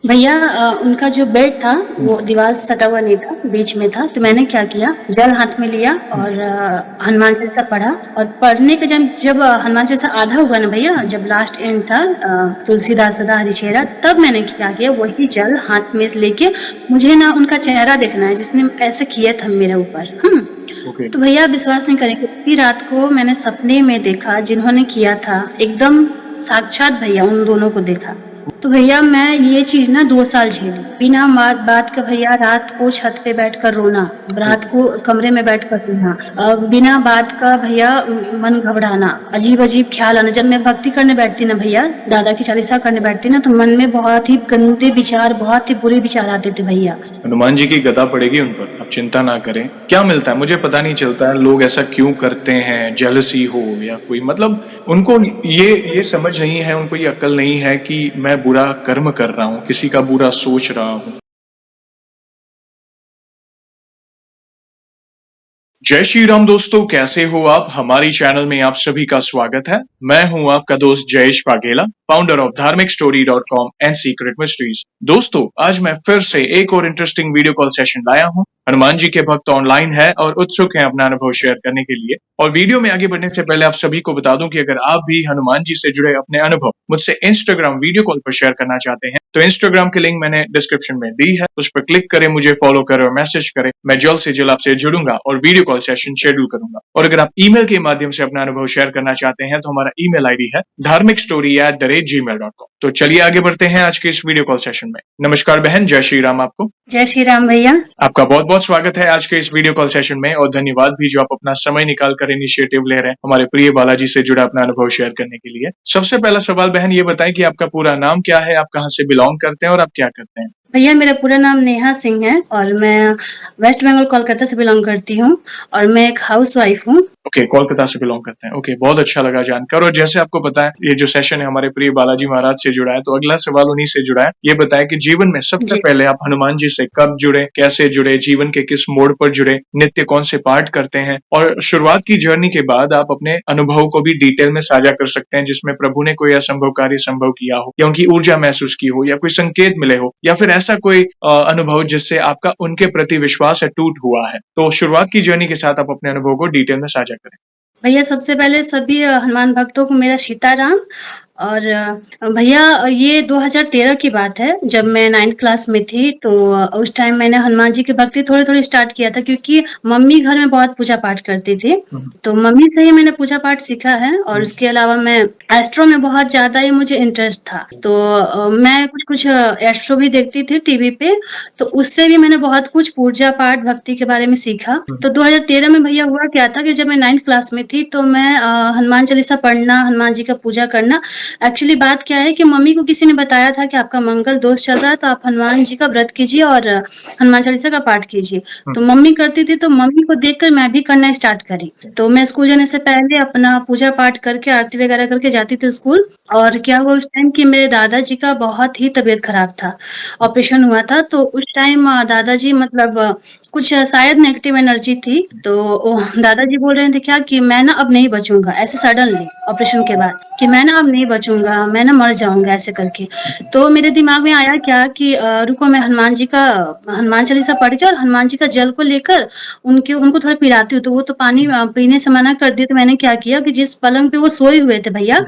भैया उनका जो बेड था वो दीवार से सटा हुआ नहीं था, बीच में था। तो मैंने क्या किया, जल हाथ में लिया और हनुमान चालीसा पढ़ा। और पढ़ने के जब जब हनुमान चालीसा आधा हुआ ना भैया, जब लास्ट एंड था तुलसीदास सदा हरिचेरा, तब मैंने क्या किया, वही जल हाथ में से लेके मुझे ना उनका चेहरा देखना है जिसने ऐसे किया था मेरे ऊपर। ओके। तो भैया विश्वास नहीं करेंगे, उसी रात को मैंने सपने में देखा जिन्होंने किया था, एकदम साक्षात भैया उन दोनों को देखा। तो भैया मैं ये चीज ना 2 साल झेली बिना बात बात का भैया। रात को छत पे बैठकर रोना, रात को कमरे में बैठकर रोना, बिना बात का भैया मन घबराना, अजीब अजीब ख्याल आना। जब मैं भक्ति करने बैठती ना भैया, दादा की चालीसा करने बैठती ना, तो मन में बहुत ही गंदे विचार, बहुत ही बुरे विचार आते थे भैया। हनुमान जी की गदा पड़ेगी उन पर, आप चिंता ना करें। क्या मिलता है मुझे पता नहीं चलता है, लोग ऐसा क्यों करते हैं, जेलसी हो या कोई मतलब उनको ये समझ नहीं है, उनको ये अक्ल नहीं है कि मैं बुरा कर्म कर रहा हूँ, किसी का बुरा सोच रहा हूँ। जय श्री राम दोस्तों, कैसे हो आप? हमारी चैनल में आप सभी का स्वागत है। मैं हूं आपका दोस्त जयेश वाघेला, फाउंडर ऑफ धार्मिकस्टोरी.com एंड सीक्रेट मिस्ट्रीज। दोस्तों, आज मैं फिर से एक और इंटरेस्टिंग वीडियो कॉल सेशन लाया हूं। हनुमान जी के भक्त ऑनलाइन है और उत्सुक हैं अपना अनुभव शेयर करने के लिए। और वीडियो में आगे बढ़ने से पहले आप सभी को बता दूं कि अगर आप भी हनुमान जी से जुड़े अपने अनुभव मुझसे इंस्टाग्राम वीडियो कॉल पर शेयर करना चाहते हैं, तो इंस्टाग्राम की लिंक मैंने डिस्क्रिप्शन में दी है, उस पर क्लिक करें, मुझे फॉलो करें और मैसेज करें। मैं जल्द से जल्द आपसे जुड़ूंगा और वीडियो कॉल सेशन शेड्यूल करूंगा। और अगर आप ईमेल के माध्यम से अपना अनुभव शेयर करना चाहते हैं, तो हमारा ईमेल आईडी है dharmikstory@gmail.com। तो चलिए आगे बढ़ते हैं आज के इस वीडियो कॉल सेशन में। नमस्कार बहन, जय श्री राम आपको। जय श्री राम भैया। आपका बहुत बहुत स्वागत है आज के इस वीडियो कॉल सेशन में, और धन्यवाद भी जो आप अपना समय निकाल कर इनिशिएटिव ले रहे हैं हमारे प्रिय बालाजी से जुड़ा अपना अनुभव शेयर करने के लिए। सबसे पहला सवाल बहन ये बताएं कि आपका पूरा नाम क्या है, आप कहाँ से बिलोंग करते हैं और आप क्या करते हैं? भैया मेरा पूरा नाम नेहा सिंह है और मैं वेस्ट बंगाल कोलकाता से बिलोंग करती हूँ और मैं एक हाउस वाइफ हूँ। ओके, कोलकाता से बिलोंग करते हैं। ओके, बहुत अच्छा लगा जानकर। और जैसे आपको पता है ये जो सेशन है हमारे प्रिय बालाजी महाराज से जुड़ा है, तो अगला सवाल उन्हीं से जुड़ा है। ये बताएं कि जीवन में सबसे जी पहले आप हनुमान जी से कब जुड़े, कैसे जुड़े, जीवन के किस मोड़ पर जुड़े, नित्य कौन से पाठ करते हैं, और शुरुआत की जर्नी के बाद आप अपने अनुभव को भी डिटेल में साझा कर सकते हैं, जिसमें प्रभु ने कोई असंभव कार्य संभव किया हो, या उनकी ऊर्जा महसूस की हो, या कोई संकेत मिले हो, या फिर ऐसा कोई अनुभव जिससे आपका उनके प्रति विश्वास अटूट हुआ है। तो शुरुआत की जर्नी के साथ आप अपने अनुभव को डिटेल में साझा करें। भैया, सबसे पहले सभी हनुमान भक्तों को मेरा सीताराम। और भैया ये 2013 की बात है, जब मैं 9th क्लास में थी। तो उस टाइम मैंने हनुमान जी की भक्ति थोड़ी-थोड़ी स्टार्ट किया था, क्योंकि मम्मी घर में बहुत पूजा पाठ करती थी। तो मम्मी से ही मैंने पूजा पाठ सीखा है। और उसके अलावा मैं एस्ट्रो में बहुत ज़्यादा ही मुझे इंटरेस्ट था। तो मैं कुछ-कुछ एस्ट्रो भी देखती थी टीवी पे, तो उससे भी मैंने बहुत कुछ पूजा पाठ, भक्ति के बारे में सीखा। तो 2013 में भैया हुआ क्या था कि जब मैं 9th क्लास में थी, तो मैं हनुमान चालीसा पढ़ना, हनुमान जी का पूजा करना। एक्चुअली बात क्या है कि मम्मी को किसी ने बताया था कि आपका मंगल दोष चल रहा है, तो आप हनुमान जी का व्रत कीजिए और हनुमान चालीसा का पाठ कीजिए। तो मम्मी करती थी, तो मम्मी को देखकर मैं भी करना स्टार्ट करी। तो मैं स्कूल जाने से पहले अपना पूजा पाठ करके, आरती वगैरह करके जाती थी स्कूल। और क्या हुआ उस टाइम कि मेरे दादाजी का बहुत ही तबीयत खराब था, ऑपरेशन हुआ था। तो उस टाइम दादाजी मतलब कुछ शायद नेगेटिव एनर्जी थी। तो दादाजी बोल रहे थे क्या कि मैं ना अब नहीं बचूंगा, ऐसे सडनली ऑपरेशन के बाद, कि मैं ना अब नहीं बचूंगा, मैं ना मर जाऊंगा, ऐसे करके। तो मेरे दिमाग में आया क्या कि रुको, मैं हनुमान चालीसा पढ़ के और हनुमान जी का जल को लेकर उनको थोड़ा पिलाती हूँ। तो वो तो पानी पीने से मना कर दिया। तो मैंने क्या किया कि जिस पलंग पे वो सोए हुए थे भैया,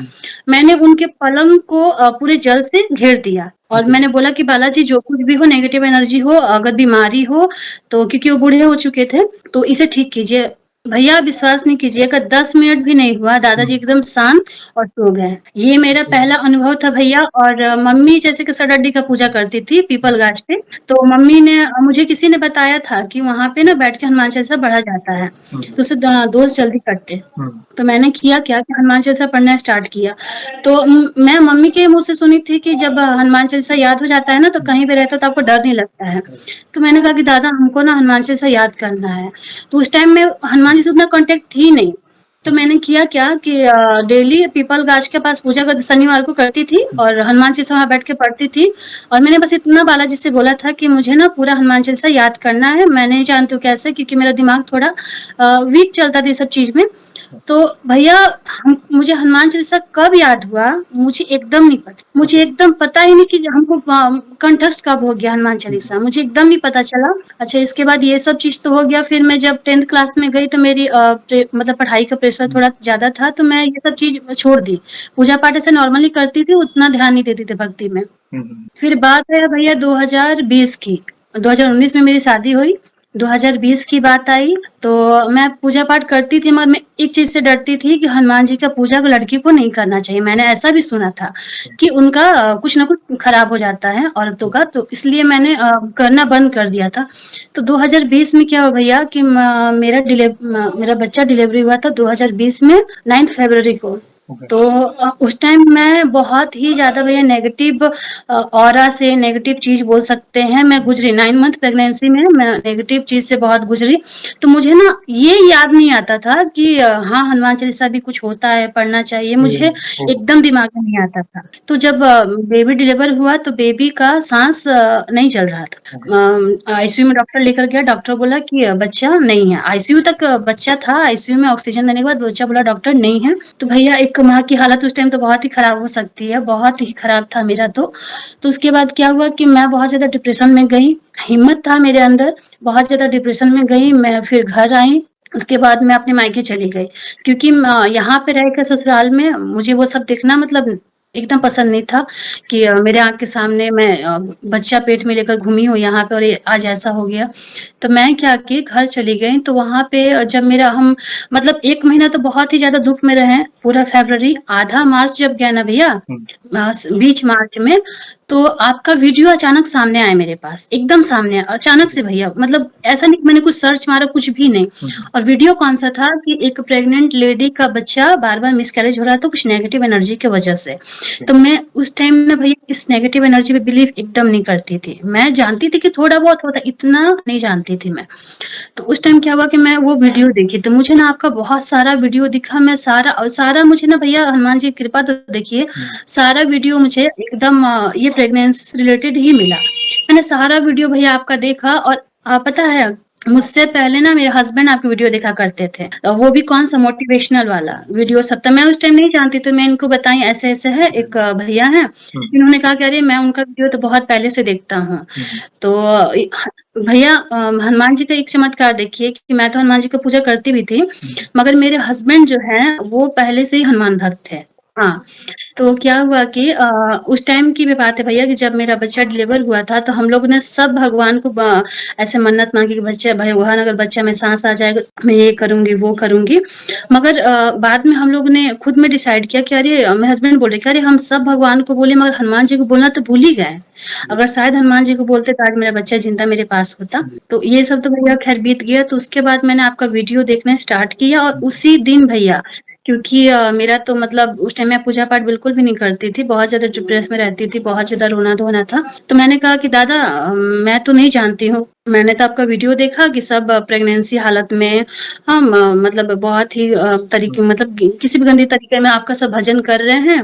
मैंने उनके पलंग को पूरे जल से घेर दिया। और मैंने बोला कि बालाजी, जो कुछ भी हो, नेगेटिव एनर्जी हो, अगर बीमारी हो, तो क्योंकि वो बूढ़े हो चुके थे, तो इसे ठीक कीजिए। भैया विश्वास नहीं कीजिएगा, 10 मिनट भी नहीं हुआ, दादाजी एकदम शांत और सो गए। ये मेरा पहला अनुभव था भैया। और मम्मी जैसे कि सडड्डी का पूजा करती थी पीपल गाछ पे। तो मम्मी ने मुझे किसी ने बताया था कि वहाँ पे ना बैठ के हनुमान चालीसा पढ़ा जाता है, तो उससे दोष जल्दी कटते। तो मैंने किया क्या कि हनुमान चालीसा पढ़ना स्टार्ट किया। तो मैं मम्मी के मुँह से सुनी थी कि जब हनुमान चालीसा याद हो जाता है ना, तो कहीं पे रहता तो आपको डर नहीं लगता है। तो मैंने कहा कि दादा, हमको ना हनुमान चालीसा याद करना है। तो उस टाइम में हनुमान जी से उतना कॉन्टेक्ट थी नहीं। तो मैंने किया क्या कि डेली पीपल गाछ के पास पूजा कर शनिवार को करती थी और हनुमान चालीसा वहाँ बैठ के पढ़ती थी। और मैंने बस इतना बालाजी से बोला था कि मुझे ना पूरा हनुमान चालीसा याद करना है। मैं नहीं जानती हूँ कैसे, क्योंकि मेरा दिमाग थोड़ा वीक चलता था ये सब चीज़ में। तो भैया मुझे हनुमान चालीसा कब याद हुआ, मुझे एकदम नहीं पता। मुझे एकदम पता ही नहीं कि हमको कंठस्थ कब हो गया हनुमान चालीसा, मुझे एकदम नहीं पता चला। अच्छा, इसके बाद ये सब चीज़ तो हो गया। फिर मैं जब 10th क्लास में गई तो मेरी मतलब पढ़ाई का प्रेशर थोड़ा ज़्यादा था, तो मैं ये सब चीज़ छोड़ दी। पूजा पाठ ऐसे नॉर्मली करती थी, उतना ध्यान नहीं देती थी भक्ति में। फिर बात है भैया 2020 की। 2019 में मेरी शादी हुई, 2020 की बात आई, तो मैं पूजा पाठ करती थी, मगर मैं एक चीज़ से डरती थी कि हनुमान जी का पूजा को लड़की को नहीं करना चाहिए। मैंने ऐसा भी सुना था कि उनका कुछ न कुछ खराब हो जाता है औरतों का, तो इसलिए मैंने करना बंद कर दिया था। तो 2020 में क्या हुआ भैया कि मेरा बच्चा डिलीवरी हुआ था 2020 में 9 फरवरी को। तो उस टाइम मैं बहुत ही ज़्यादा भैया नेगेटिव ऑरा से, नेगेटिव चीज़ बोल सकते हैं, मैं गुज़री 9 मंथ प्रेगनेंसी में मैं नेगेटिव चीज़ से बहुत गुज़री। तो मुझे ना ये याद नहीं आता था कि हाँ, हनुमान चालीसा भी कुछ होता है, पढ़ना चाहिए, मुझे एकदम दिमाग में नहीं आता था। तो जब बेबी डिलीवर हुआ तो बेबी का साँस नहीं चल रहा था। आईसीयू में डॉक्टर लेकर गया, डॉक्टर बोला कि बच्चा नहीं है। आईसीयू तक बच्चा था, आईसीयू में ऑक्सीजन देने के बाद बच्चा बोला डॉक्टर नहीं है। तो भैया एक माँ की हालत उस टाइम तो बहुत ही खराब हो सकती है, बहुत ही खराब था मेरा तो। तो उसके बाद क्या हुआ कि मैं बहुत ज़्यादा डिप्रेशन में गई, हिम्मत था मेरे अंदर, बहुत ज़्यादा डिप्रेशन में गई, मैं फिर घर आई, उसके बाद मैं अपने मायके चली गई। क्योंकि यहाँ पे रह के ससुराल में मुझे वो सब देखना मतलब एकदम पसंद नहीं था कि मेरे आँख के सामने मैं बच्चा पेट में लेकर घूमी हूँ यहाँ पे और ये आज ऐसा हो गया। तो मैं क्या की घर चली गई, तो वहाँ पे जब मेरा हम मतलब 1 महीना तो बहुत ही ज़्यादा दुःख में रहे, पूरा फ़रवरी, आधा मार्च जब गया ना भैया, बीच मार्च में, तो आपका वीडियो अचानक सामने आया मेरे पास, एकदम सामने आया, अचानक से भैया, मतलब ऐसा नहीं कि मैंने कुछ सर्च मारा, कुछ भी नहीं। और वीडियो कौन-सा था कि एक प्रेग्नेंट लेडी का बच्चा बार-बार मिसकैरेज हो रहा था कुछ नेगेटिव एनर्जी की वजह से। तो मैं उस टाइम ना भैया इस नेगेटिव एनर्जी पे बिलीव एकदम नहीं करती थी। मैं जानती थी कि थोड़ा बहुत होता है, इतना नहीं जानती थी मैं। तो उस टाइम क्या हुआ कि मैं वो वीडियो देखी, तो मुझे ना आपका बहुत सारा वीडियो दिखा, मैं सारा मुझे ना भैया हनुमान जी की कृपा तो देखिए, सारा वीडियो मुझे एकदम ये प्रेगनेंसी से रिलेटेड ही मिला। मैंने सारा वीडियो भैया आपका देखा और पता है मुझसे पहले ना मेरे हस्बैंड आपकी वीडियो देखा करते थे। वो भी कौन-सा मोटिवेशनल वाला वीडियो सब, तो मैं उस टाइम नहीं जानती, तो मैं इनको बताई ऐसे-ऐसे है, एक भैया हैं। इन्होंने कहा कि अरे मैं उनका वीडियो तो बहुत पहले से देखता हूँ। तो भैया हनुमान जी का एक चमत्कार देखिए कि मैं तो हनुमान जी की पूजा करती भी थी, मगर मेरे हस्बैंड जो हैं वो पहले से ही हनुमान भक्त थे। हाँ, तो क्या हुआ कि उस टाइम की भी बात है भैया कि जब मेरा बच्चा डिलीवर हुआ था, तो हम लोगों ने सब भगवान को ऐसे मन्नत माँगी कि बच्चा भगवान अगर बच्चा में साँस आ जाएगा, मैं ये करूँगी, वो करूँगी। मगर बाद में हम लोगों ने खुद में डिसाइड किया कि अरे मेरे हस्बैंड बोल रहे कि अरे हम सब भगवान को बोले मगर हनुमान जी को बोलना तो भूल ही गए। अगर शायद हनुमान जी को बोलते तो आज मेरा बच्चा ज़िंदा मेरे पास होता। तो ये सब तो भैया ख़ैर बीत गया, तो उसके बाद मैंने आपका वीडियो देखना स्टार्ट किया और उसी दिन भैया, क्योंकि मेरा तो मतलब उस टाइम मैं पूजा-पाठ बिल्कुल भी नहीं करती थी, बहुत ज़्यादा डिप्रेस में रहती थी, बहुत ज़्यादा रोना-धोना था। तो मैंने कहा कि दादा मैं तो नहीं जानती हूँ, मैंने तो आपका वीडियो देखा कि सब प्रेग्नेंसी हालत में हम मतलब बहुत ही तरीके मतलब किसी भी गंदे तरीके में आपका सब भजन कर रहे हैं,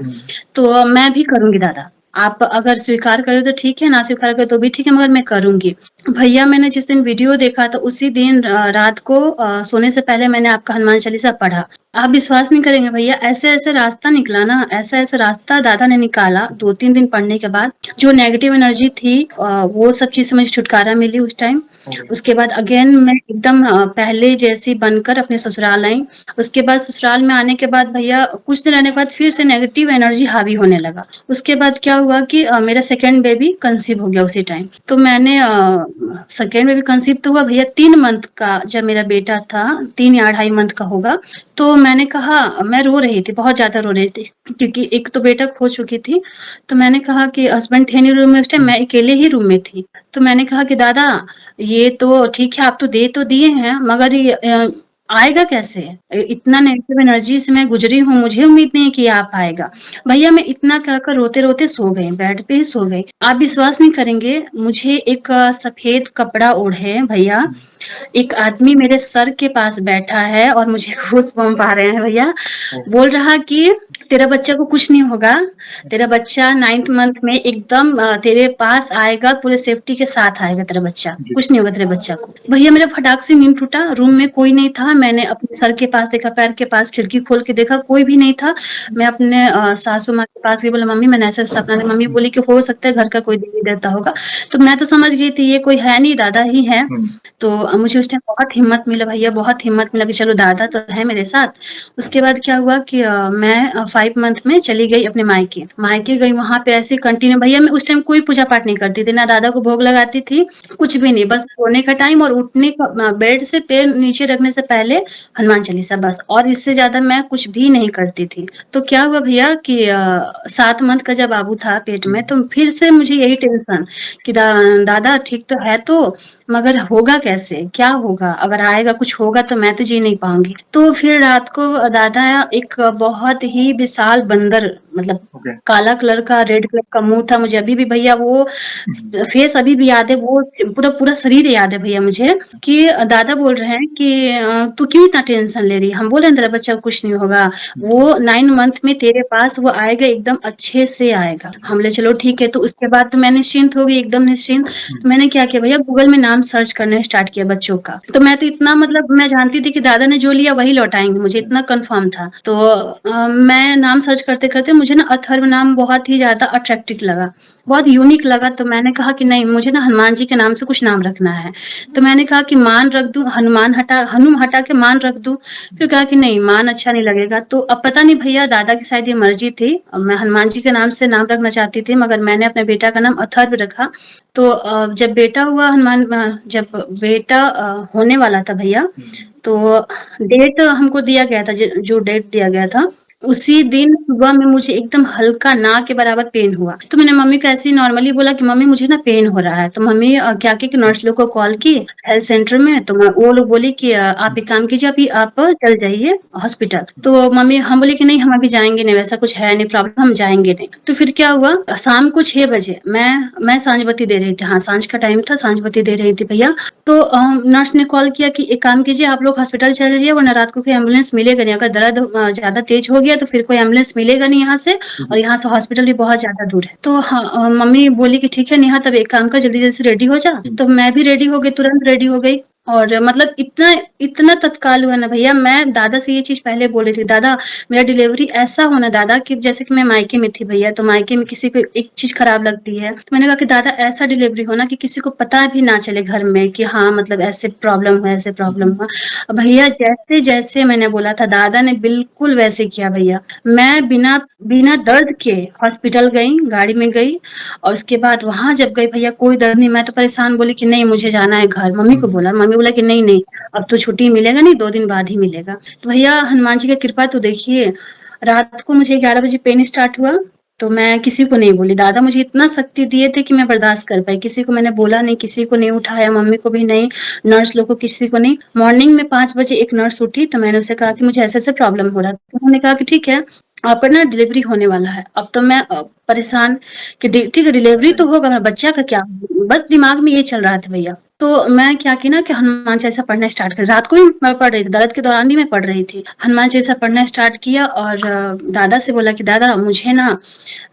तो मैं भी करूँगी दादा। आप अगर स्वीकार करें तो ठीक है, ना स्वीकार करें तो भी ठीक है, मगर मैं करूँगी। भैया मैंने जिस दिन वीडियो देखा तो उसी दिन रात को सोने से पहले मैंने आपका हनुमान चालीसा पढ़ा। आप विश्वास नहीं करेंगे भैया, ऐसे-ऐसे रास्ता निकला ना, ऐसा-ऐसा रास्ता दादा ने निकाला 2-3 दिन पढ़ने के बाद, जो नेगेटिव एनर्जी थी वो सब चीज़ से मुझे छुटकारा मिली उस टाइम। उसके बाद अगेन मैं एकदम पहले जैसी बनकर अपने ससुराल आई। उसके बाद ससुराल में आने के बाद भैया कुछ दिन रहने के बाद फिर से नेगेटिव एनर्जी हावी होने लगा। उसके बाद क्या हुआ कि मेरा सेकंड बेबी कंसीव हो गया उसी टाइम। तो मैंने सेकंड बेबी कंसीव तो हुआ भैया 3 मंथ का जब मेरा बेटा था, 3 या 2.5 मंथ का होगा, तो मैंने कहा मैं रो रही थी, बहुत ज़्यादा रो रही थी, क्योंकि एक तो बेटा खो चुकी थी। तो मैंने कहा कि हस्बैंड थे नहीं रूम में उस टाइम, मैं अकेले ही रूम में थी। तो मैंने कहा कि दादा ये तो ठीक है, आप तो दे तो दिए हैं, मगर ये आएगा कैसे? इतना नेगेटिव एनर्जी से मैं गुज़री हूँ, मुझे उम्मीद नहीं है कि आ पाएगा। भैया मैं इतना कहकर रोते-रोते सो गई, बेड पे ही सो गई। आप विश्वास नहीं करेंगे, मुझे एक सफ़ेद कपड़ा ओढ़े भैया, एक आदमी मेरे सर के पास बैठा है और मुझे गूज़बम्प आ रहे हैं भैया। बोल रहा कि तेरा बच्चा को कुछ नहीं होगा, तेरा बच्चा 9th मंथ में एकदम तेरे पास आएगा, पूरे सेफ्टी के साथ आएगा तेरा बच्चा, जी। कुछ नहीं होगा तेरे बच्चा को। भैया मेरा फटाक से नींद टूटा, रूम में कोई नहीं था, मैंने अपने सर के पास देखा, पैर के पास, खिड़की खोल के देखा, कोई भी नहीं था। मैं अपने सासू माँ के पास गई, बोला मम्मी मैंने ऐसा सपना देखा। मम्मी बोली कि हो सकता है घर का कोई देवी देवता होगा। तो मैं तो समझ गई थी ये कोई है नहीं, दादा ही है। तो मुझे उस टाइम बहुत हिम्मत मिला भैया, बहुत हिम्मत मिला कि चलो दादा तो है मेरे साथ। उसके बाद क्या हुआ कि मैं 5 मंथ में चली गई अपने मायके। मायके गई, वहाँ पे ऐसे कंटिन्यू भैया मैं उस टाइम कोई पूजा पाठ नहीं करती थी, ना दादा को भोग लगाती थी, कुछ भी नहीं। बस सोने का टाइम और उठने का बेड से पैर नीचे रखने से पहले हनुमान चालीसा बस, और इससे ज़्यादा मैं कुछ भी नहीं करती थी। तो क्या हुआ भैया कि 7 मंथ का जब बाबू था पेट में, तो फिर से मुझे यही टेंशन कि दादा ठीक तो है, तो मगर होगा कैसे, क्या होगा, अगर आएगा कुछ होगा तो मैं तो जी नहीं पाऊंगी। तो फिर रात को दादा एक बहुत ही विशाल बंदर, मतलब ओके। काला कलर का, रेड कलर का मुंह था। मुझे अभी भी भैया वो फेस अभी भी याद है, वो पूरा पूरा शरीर याद है भैया मुझे, कि दादा बोल रहे हैं कि तू क्यों इतना टेंशन ले रही है, हम बोले तेरा बच्चा को कुछ नहीं होगा, वो 9 मंथ में तेरे पास वो आएगा, एकदम अच्छे से आएगा। हम बोले चलो ठीक है। तो उसके बाद तो मैं निश्चिंत हो गई, एकदम निश्चिंत। तो मैंने क्या किया भैया, गूगल में नाम सर्च करना स्टार्ट किया बच्चों का। तो मैं तो इतना, मतलब मैं जानती थी कि दादा ने जो लिया वही लौटाएंगे, मुझे इतना कंफर्म था। तो मैं नाम सर्च करते करते मुझे ना अथर्व नाम बहुत ही ज्यादा अट्रैक्टिव लगा, बहुत यूनिक लगा। तो मैंने कहा कि नहीं, मुझे ना हनुमान जी के नाम से कुछ नाम रखना है। तो मैंने कहा कि मान रख दूं, हनुमान हटा, हनुम हटा के मान रख दूं। फिर कहा कि नहीं, मान अच्छा नहीं लगेगा। तो अब पता नहीं भैया, दादा की शायद ये मर्जी थी, मैं हनुमान जी के नाम से नाम रखना चाहती थी, मगर मैंने अपने बेटा का नाम अथर्व रखा। तो जब बेटा हुआ जब बेटा होने वाला था भैया, तो डेट हमको दिया गया था, जो डेट दिया गया था, उसी दिन सुबह में मुझे एकदम हल्का ना के बराबर पेन हुआ। तो मैंने मम्मी को ऐसे ही नॉर्मली बोला कि मम्मी मुझे ना पेन हो रहा है। तो मम्मी क्या की कि नर्स लोग को कॉल की हेल्थ सेंटर में। तो वो लोग बोली कि आप एक काम कीजिए, अभी आप चल जाइए हॉस्पिटल। तो मम्मी, हम बोले कि नहीं, हम अभी जाएंगे नहीं, वैसा कुछ है नहीं प्रॉब्लम, हम जाएंगे नहीं। तो फिर क्या हुआ, शाम को 6 बजे मैं सांझ बत्ती दे रही थी, हाँ सांझ का टाइम था, सांझ बत्ती दे रही थी भैया। तो नर्स ने कॉल किया कि एक काम कीजिए, आप लोग हॉस्पिटल चले जाइए, वरना रात को कोई एम्बुलेंस मिलेगा नहीं, अगर दर्द ज्यादा तेज हो गया तो फिर कोई एम्बुलेंस मिलेगा नहीं यहाँ से, और यहाँ से हॉस्पिटल भी बहुत ज्यादा दूर है। तो हाँ, मम्मी बोली कि ठीक है नेहा, तब एक काम कर, जल्दी जल्दी से रेडी हो जा। तो मैं भी रेडी हो गई, तुरंत रेडी हो गई। और मतलब इतना इतना तत्काल हुआ ना भैया, मैं दादा से ये चीज पहले बोल रही थी, दादा मेरा डिलीवरी ऐसा होना दादा, कि जैसे कि मैं मायके में थी भैया, तो मायके में किसी को एक चीज खराब लगती है, तो मैंने कहा कि दादा ऐसा डिलीवरी होना कि किसी को पता भी ना चले घर में कि हाँ मतलब ऐसे प्रॉब्लम हुआ, ऐसे प्रॉब्लम हुआ। भैया जैसे जैसे मैंने बोला था, दादा ने बिल्कुल वैसे किया भैया। मैं बिना बिना दर्द के हॉस्पिटल गई, गाड़ी में गई, और उसके बाद वहां जब गई भैया, कोई दर्द नहीं। मैं तो परेशान, बोली कि नहीं मुझे जाना है घर। मम्मी को बोला, मम्मी बोला कि नहीं नहीं, अब तो छुट्टी मिलेगा नहीं, 2 दिन बाद ही मिलेगा। तो भैया हनुमान जी की कृपा तो देखिए, रात को मुझे 11 बजे पेन स्टार्ट हुआ। तो मैं किसी को नहीं बोली, दादा मुझे इतना शक्ति दिए थे कि मैं बर्दाश्त कर पाई। किसी को मैंने बोला नहीं, किसी को नहीं उठाया, मम्मी को भी नहीं, नर्स लोग को किसी को नहीं। मॉर्निंग में 5 बजे एक नर्स उठी, तो मैंने उसे कहा कि मुझे ऐसे ऐसे प्रॉब्लम हो रहा है। तो उन्होंने कहा कि ठीक है, आपका ना डिलीवरी होने वाला है। अब तो मैं परेशान कि ठीक है डिलीवरी तो होगा, मेरा बच्चा का क्या, बस दिमाग में ये चल रहा था भैया। तो मैं क्या की ना कि हनुमान चालीसा पढ़ना स्टार्ट कर, रात को भी मैं पढ़ रही थी, दर्द के दौरान भी मैं पढ़ रही थी, हनुमान चालीसा पढ़ना स्टार्ट किया। और दादा से बोला कि दादा मुझे ना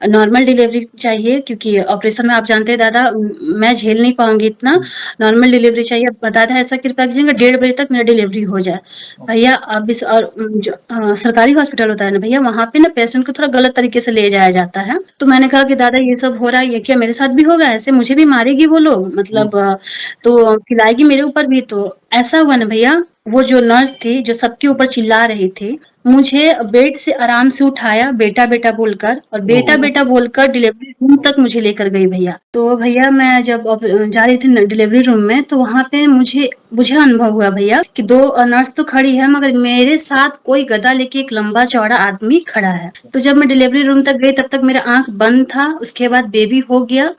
नॉर्मल डिलीवरी चाहिए, क्योंकि ऑपरेशन में आप जानते हैं दादा, मैं झेल नहीं पाऊंगी इतना, नॉर्मल डिलीवरी चाहिए। अब दादा ऐसा कृपा कीजिएगा 1:30 बजे तक मेरा डिलीवरी हो जाए। भैया अब इस, और जो सरकारी हॉस्पिटल होता है ना भैया, वहाँ पे ना पेशेंट को थोड़ा गलत तरीके से ले जाया जाता है। तो मैंने कहा कि दादा ये सब हो रहा है, ये क्या मेरे साथ भी होगा, ऐसे मुझे भी मारेगी वो लोग, मतलब तो खिलाएगी मेरे ऊपर भी। तो ऐसा हुआ ना भैया, वो जो नर्स थी जो सबके ऊपर चिल्ला रही थी, मुझे बेड से आराम से उठाया, बेटा बेटा बोलकर, और बेटा बेटा बोलकर डिलीवरी रूम तक मुझे लेकर गई भैया। तो भैया मैं जब जा रही थी डिलीवरी रूम में, तो वहां पे मुझे मुझे अनुभव हुआ भैया कि 2 नर्स तो खड़ी है, मगर मेरे साथ कोई गदा लेके एक लंबा चौड़ा आदमी खड़ा है। तो जब मैं डिलीवरी रूम तक गई, तब तक मेरा आंख बंद था, उसके बाद बेबी हो गया।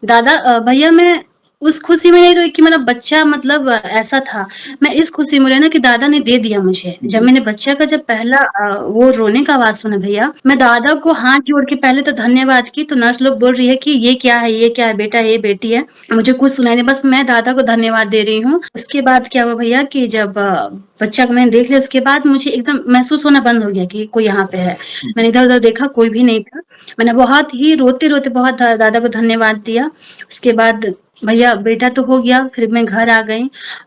दादा भैया मैं उस खुशी में नहीं रोई कि मेरा बच्चा मतलब ऐसा था। मैं इस खुशी में रोई ना कि दादा ने दे दिया मुझे। जब मैंने बच्चा का जब पहला वो रोने का आवाज़ सुना भैया, मैं दादा को हाथ जोड़ के पहले तो धन्यवाद की, तो नर्स लोग बोल रही है कि ये क्या है, ये क्या है बेटा, ये बेटी है। मुझे कुछ सुनाई नहीं, बस मैं दादा को धन्यवाद दे रही हूँ। उसके बाद क्या हुआ भैया कि जब बच्चा को मैंने देख लिया, उसके बाद मुझे एकदम महसूस होना बंद हो गया कि कोई यहाँ पे है। मैंने इधर-उधर देखा, कोई भी नहीं था। मैंने बहुत ही रोते-रोते बहुत दादा को धन्यवाद दिया। उसके बाद भैया बेटा तो हो गया, फिर मैं घर आ गई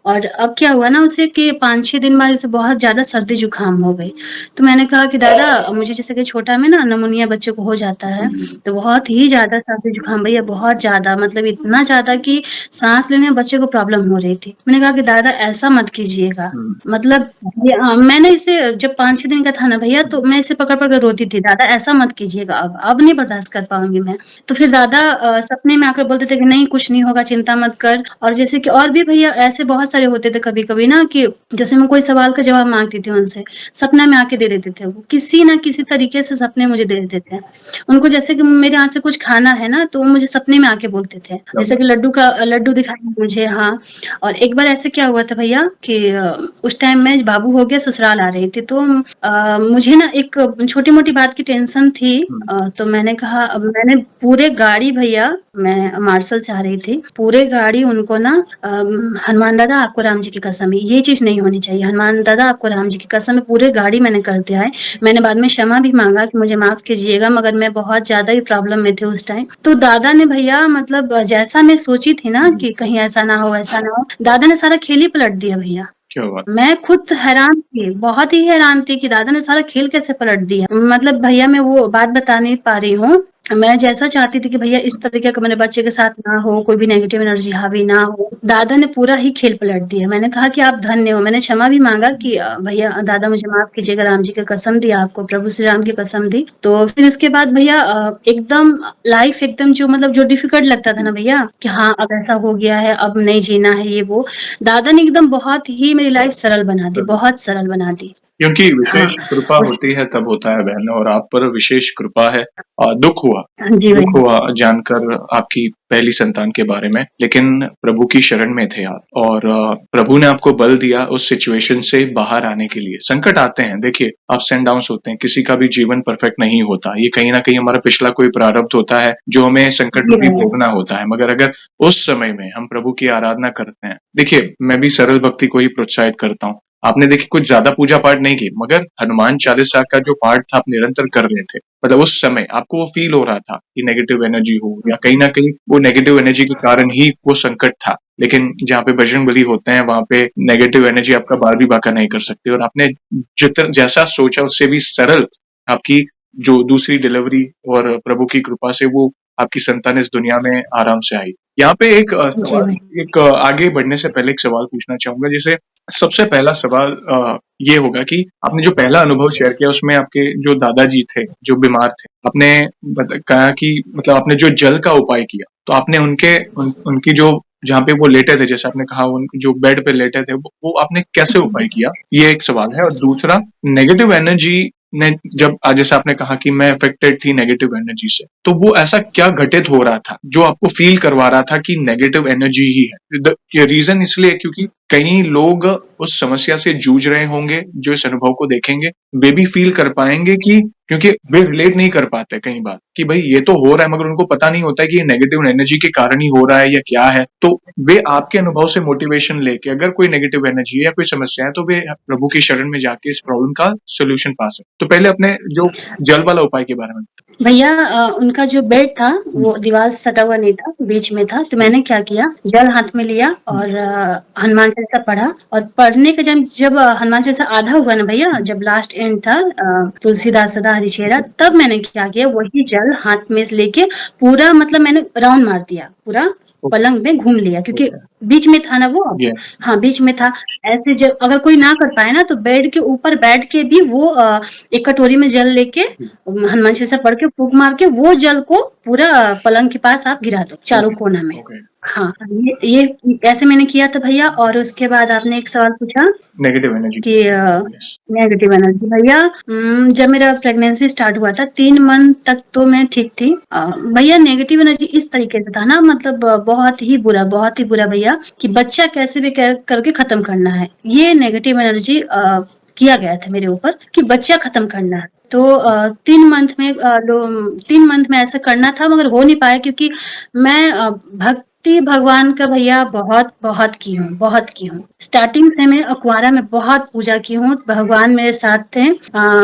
और अब क्या हुआ ना उसे कि 5-6 दिन बाद उसे बहुत ज़्यादा सर्दी-जुकाम हो गई। तो मैंने कहा कि दादा मुझे जैसे कि छोटा में ना निमोनिया बच्चे को हो जाता है, तो बहुत ही ज़्यादा सर्दी-जुकाम भैया बहुत ज़्यादा मतलब इतना ज़्यादा कि साँस लेने में बच्चे को प्रॉब्लम हो रही थी। मैंने कहा कि दादा ऐसा मत कीजिएगा। मतलब ये मैंने इसे जब 5-6 दिन का था ना भैया तो मैं इसे पकड़-पकड़ के रोती थी, दादा ऐसा मत कीजिएगा अब नहीं बर्दाश्त कर पाऊँगी मैं। तो फिर दादा सपने में आकर बोलते थे कि नहीं कुछ नहीं होगा, चिंता मत कर। और जैसे कि और भी भैया ऐसे बहुत सारे होते थे कभी-कभी ना कि जैसे मैं कोई सवाल का जवाब माँगती थी उनसे, सपना में आके दे देते थे वो। किसी न किसी तरीके से सपने मुझे दे देते थे। उनको जैसे कि मेरे हाथ से कुछ खाना है ना, तो वो मुझे सपने में आके बोलते थे। जैसे कि लड्डू दिखाई मुझे हाँ। और एक बार ऐसे क्या हुआ था भैया कि उस टाइम मैं बाबू हो गया ससुराल आ रही थी, तो मुझे ना एक छोटी-मोटी बात की टेंशन थी। तो मैंने कहा अब मैंने पूरे गाड़ी भैया मैं मार्शल से आ रही थी, पूरे गाड़ी उनको ना हनुमान दादा आपको राम जी की कसम है, ये चीज़ नहीं होनी चाहिए, हनुमान दादा आपको राम जी की कसम है, पूरे गाड़ी मैंने कर दिया है। मैंने बाद में क्षमा भी माँगा कि मुझे माफ़ कीजिएगा मगर मैं बहुत ज़्यादा ही प्रॉब्लम में थी उस टाइम। तो दादा ने भैया मतलब जैसा मैं सोची थी ना कि कहीं ऐसा ना हो, ऐसा ना हो, दादा ने सारा खेल ही पलट दिया भैया। क्या बात! मैं खुद हैरान थी, बहुत ही हैरान थी कि दादा ने सारा खेल कैसे पलट दिया। मतलब भैया मैं वो बात बता नहीं पा रही हूँ। मैं जैसा चाहती थी कि भैया इस तरीके का मेरे बच्चे के साथ ना हो, कोई भी नेगेटिव एनर्जी हावी ना हो। दादा ने पूरा ही खेल पलट दिया। मैंने कहा कि आप धन्य हो। मैंने क्षमा भी माँगा कि भैया दादा मुझे माफ़ कीजिएगा, राम जी की कसम दी आपको, प्रभु श्री राम की कसम दी। तो फिर उसके बाद भैया एकदम लाइफ़ एकदम जो मतलब जो डिफ़िकल्ट लगता था ना भैया कि हाँ, अब ऐसा हो गया है, अब नहीं जीना है ये वो। दादा ने एकदम बहुत ही मेरी लाइफ सरल बना दी, बहुत सरल बना दी। क्योंकि हाँ, विशेष कृपा उस होती है तब होता है बहन और आप पर विशेष कृपा है। दुःख हुआ हाँ जी दुःख भैया। हुआ जानकर आपकी पहली संतान के बारे में, लेकिन प्रभु की शरण में थे आप और प्रभु ने आपको बल दिया उस सिचुएशन से बाहर आने के लिए। संकट आते हैं, देखिए अप्स एंड डाउन्स होते हैं, किसी का भी जीवन परफेक्ट नहीं होता। ये कहीं न कहीं हमारा पिछला कोई प्रारब्ध होता है, जो हमें संकट जी में भी भैया। भोगना होता है। मगर अगर उस समय में हम प्रभु की आराधना करते हैं, देखिए मैं भी सरल भक्ति को ही प्रोत्साहित करता हूँ। आपने देखिए कुछ ज़्यादा पूजा-पाठ नहीं की, मगर हनुमान चालीसा का जो पाठ था आप निरंतर कर रहे थे। मतलब उस समय आपको वो फ़ील हो रहा था कि नेगेटिव एनर्जी हो या कहीं न कहीं वो नेगेटिव एनर्जी के कारण ही वो संकट था। लेकिन जहाँ पे बजरंगबली होते हैं, वहाँ पे नेगेटिव एनर्जी आपका बाल भी बांका नहीं कर सकती और आपने जैसा सोचा उससे भी सरल आपकी जो दूसरी डिलीवरी और प्रभु की कृपा से वो आपकी संतान इस दुनिया में आराम से आई। यहाँ पे एक जी सवाल भैया। एक आगे बढ़ने से पहले एक सवाल पूछना चाहूँगा जैसे सबसे पहला सवाल ये होगा कि आपने जो पहला अनुभव शेयर किया उसमें आपके जो दादाजी थे, जो बीमार थे, आपने कहा कि मतलब आपने जो जल का उपाय किया, तो आपने उनकी जो जहाँ पे वो लेटे थे, जैसे आपने कहा उन जो बेड पे लेटे थे, वो आपने कैसे उपाय किया? ये एक सवाल है और दूसरा नेगेटिव एनर्जी ने जब जैसे आपने कहा कि मैं अफेक्टेड थी नेगेटिव एनर्जी से, तो वो ऐसा क्या घटित हो रहा था, जो आपको फ़ील करवा रहा था कि नेगेटिव एनर्जी ही है? ये रीज़न इसलिए क्योंकि कई लोग उस समस्या से जूझ रहे होंगे, जो इस अनुभव को देखेंगे, वे भी फ़ील कर पाएँगे कि क्योंकि वे रिलेट नहीं कर पाते कई बार कि भई ये तो हो रहा है मगर उनको पता नहीं होता है कि ये नेगेटिव एनर्जी के कारण ही हो रहा है या क्या है। तो वे आपके अनुभव से मोटिवेशन लेके अगर कोई नेगेटिव एनर्जी है या कोई समस्या है तो वे प्रभु की शरण में जाके इस प्रॉब्लम का सॉल्यूशन पा सकते। तो पहले अपने जो जल वाला उपाय के बारे में भैया उनका जो बेड था वो दीवार से सटा हुआ नहीं था, बीच में था। तो मैंने क्या किया, जल हाथ में लिया और हनुमान चालीसा पढ़ा और पढ़ने के जब हनुमान चालीसा आधा हुआ ना भैया, जब लास्ट एंड था तुलसीदास सदा हरिचेरा, तब मैंने क्या किया, वही जल हाथ में से लेके पूरा मतलब मैंने राउंड मार दिया, पूरा पलंग में घूम लिया क्योंकि ओके, बीच में था ना वो। यस, हाँ, बीच में था। ऐसे जब अगर कोई ना कर पाए ना तो बेड के ऊपर बैठ के भी वो एक कटोरी में जल लेके हनुमान चालीसा पढ़ के फूँक मार के वो जल को पूरा पलंग के पास आप गिरा दो, चारों ओके, कोना में। ओके, हाँ, ये कैसे मैंने किया था भैया, और उसके बाद आपने एक सवाल पूछा नेगेटिव एनर्जी कि यस। नेगेटिव एनर्जी भैया, जब मेरा प्रेगनेंसी स्टार्ट हुआ था 3 मंथ तक तो मैं ठीक थी। भैया नेगेटिव एनर्जी इस तरीके से था ना, मतलब बहुत ही बुरा भैया, कि बच्चा कैसे भी करके खत्म करना है। ये नेगेटिव एनर्जी किया गया था मेरे ऊपर कि बच्चा खत्म करना है। तो 3 मंथ में ऐसा करना था, मगर हो नहीं पाया, क्योंकि मैं भक्ति भगवान का भैया बहुत की हूँ। स्टार्टिंग से मैं अकुआरा में बहुत पूजा की हूँ, भगवान मेरे साथ थे,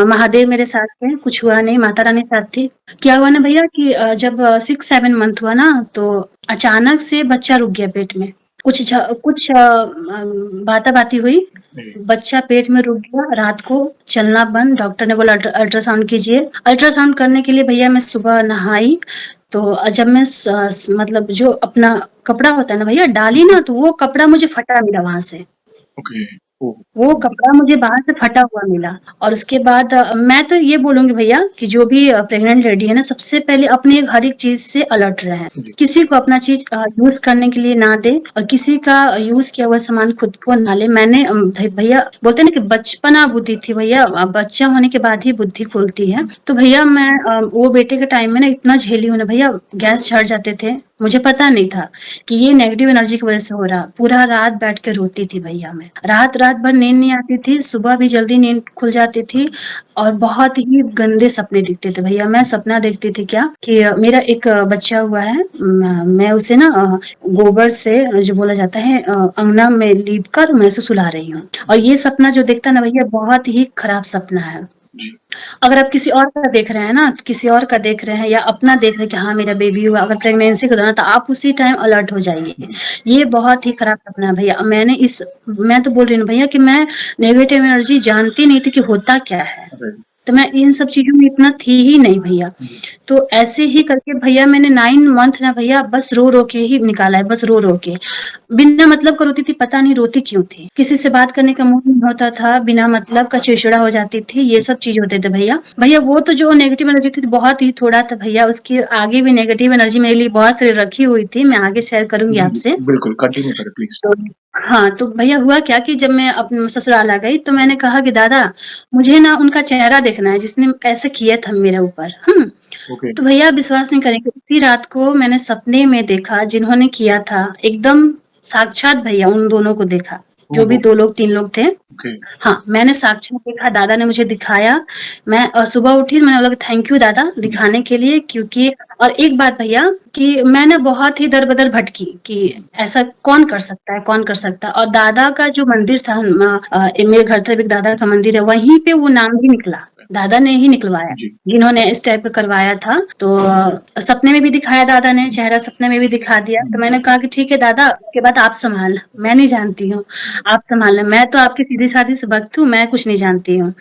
महादेव मेरे साथ थे, कुछ हुआ नहीं, माता रानी साथ थी। क्या हुआ ना भैया कि जब 6-7 मंथ हुआ ना, तो अचानक से बच्चा रुक गया पेट में। कुछ बाता-बाती हुई, बच्चा पेट में रुक गया, रात को चलना बंद, डॉक्टर ने बोला अल्ट्रासाउंड कीजिए। अल्ट्रासाउंड करने के लिए भैया मैं सुबह नहाई, तो जब मैं मतलब जो अपना कपड़ा होता है ना भैया, डाली ना, तो वो कपड़ा मुझे फटा मिला वहां से। ओके। वो कपड़ा मुझे बाहर से फटा हुआ मिला। और उसके बाद मैं तो ये बोलूंगी भैया कि जो भी प्रेग्नेंट लेडी है ना, सबसे पहले अपने हर एक चीज से अलर्ट रहे। किसी को अपना चीज यूज करने के लिए ना दे, और किसी का यूज किया हुआ सामान खुद को ना ले। मैंने भैया बोलते हैं ना कि बचपना बुद्धि थी भैया, बच्चा होने के बाद ही बुद्धि खुलती है। तो भैया मैं वो बेटे के टाइम में ना इतना झेली हूँ ना भैया, गैस झड़ जाते थे, मुझे पता नहीं था कि ये नेगेटिव एनर्जी की वजह से हो रहा। पूरा रात बैठ के रोती थी भैया मैं, रात रात भर नींद नहीं आती थी, सुबह भी जल्दी नींद खुल जाती थी, और बहुत ही गंदे सपने दिखते थे भैया। मैं सपना देखती थी क्या कि मेरा एक बच्चा हुआ है, मैं उसे ना गोबर से जो बोला जाता है अंगना में लीप कर मैं उसे सुला रही हूँ। और ये सपना जो देखता ना भैया, बहुत ही खराब सपना है। अगर आप किसी और का देख रहे हैं ना, किसी और का देख रहे हैं या अपना देख रहे हैं कि हाँ मेरा बेबी हुआ, अगर प्रेगनेंसी के दौरान, तो आप उसी टाइम अलर्ट हो जाइए। ये बहुत ही खराब सपना है भैया। मैं तो बोल रही हूँ भैया कि मैं नेगेटिव एनर्जी जानती नहीं थी कि होता क्या है, तो मैं इन सब चीजों में इतना थी ही नहीं भैया। तो ऐसे ही करके भैया मैंने 9 मंथ ना भैया बस रो रो के ही निकाला है, बस रो रो के, बिना मतलब का रोती थी, पता नहीं रोती क्यों थी। किसी से बात करने का मूड नहीं होता था, बिना मतलब का चिड़चिड़ा हो जाती थी, ये सब चीज होते थे भैया। भैया वो तो जो नेगेटिव एनर्जी थी बहुत ही थोड़ा था भैया, उसके आगे भी नेगेटिव एनर्जी मेरे लिए बहुत सारी रखी हुई थी, मैं आगे शेयर करूंगी आपसे। बिल्कुल कंटिन्यू करें प्लीज। तो हाँ, तो भैया हुआ क्या कि जब मैं अपने ससुराल आ गई, तो मैंने कहा कि दादा मुझे ना उनका चेहरा देखना है जिसने ऐसे किया था मेरे ऊपर। ओके। तो भैया आप विश्वास नहीं करेंगे, उसी रात को मैंने सपने में देखा जिन्होंने किया था, एकदम साक्षात भैया उन दोनों को देखा, जो भी 2 लोग 3 लोग थे। ओके। हाँ, मैंने साक्षात देखा, दादा ने मुझे दिखाया। मैं सुबह उठी, मैंने बोला थैंक यू दादा दिखाने के लिए, क्योंकि और एक बात भैया कि मैं ना बहुत ही दर-बदर भटकी कि ऐसा कौन कर सकता है, कौन कर सकता है? और दादा का जो मंदिर था, मेरे घर तरफ एक दादा का मंदिर है, वहीं पे वो नाम भी निकला, दादा ने ही निकलवाया, जिन्होंने इस टाइप का करवाया था। तो सपने में भी दिखाया दादा ने, चेहरा सपने में भी दिखा दिया। तो मैंने कहा कि ठीक है दादा, उसके बाद आप संभालना, मैं नहीं जानती हूँ, आप संभालना, मैं तो आपकी सीधी-सादी सी भक्त हूँ, मैं कुछ नहीं जानती हूँ।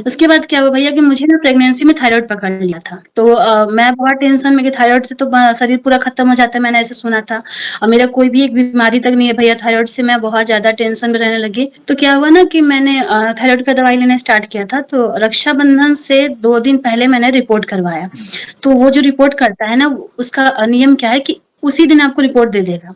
उसके बाद क्या हुआ भैया कि मुझे ना प्रेगनेंसी में थायराइड पकड़ लिया था। तो मैं बहुत टेंशन में कि थायराइड से तो शरीर पूरा खत्म हो जाता है, मैंने ऐसे सुना था, और मेरा कोई भी एक बीमारी तक नहीं है भैया, थायराइड से मैं बहुत ज़्यादा टेंशन में रहने लगी। तो क्या हुआ ना कि मैंने थायराइड का दवाई लेना स्टार्ट किया था, तो रक्षाबंधन से 2 दिन पहले मैंने रिपोर्ट करवाया। तो वो जो रिपोर्ट करता है ना, उसका नियम क्या है कि उसी दिन आपको रिपोर्ट दे देगा।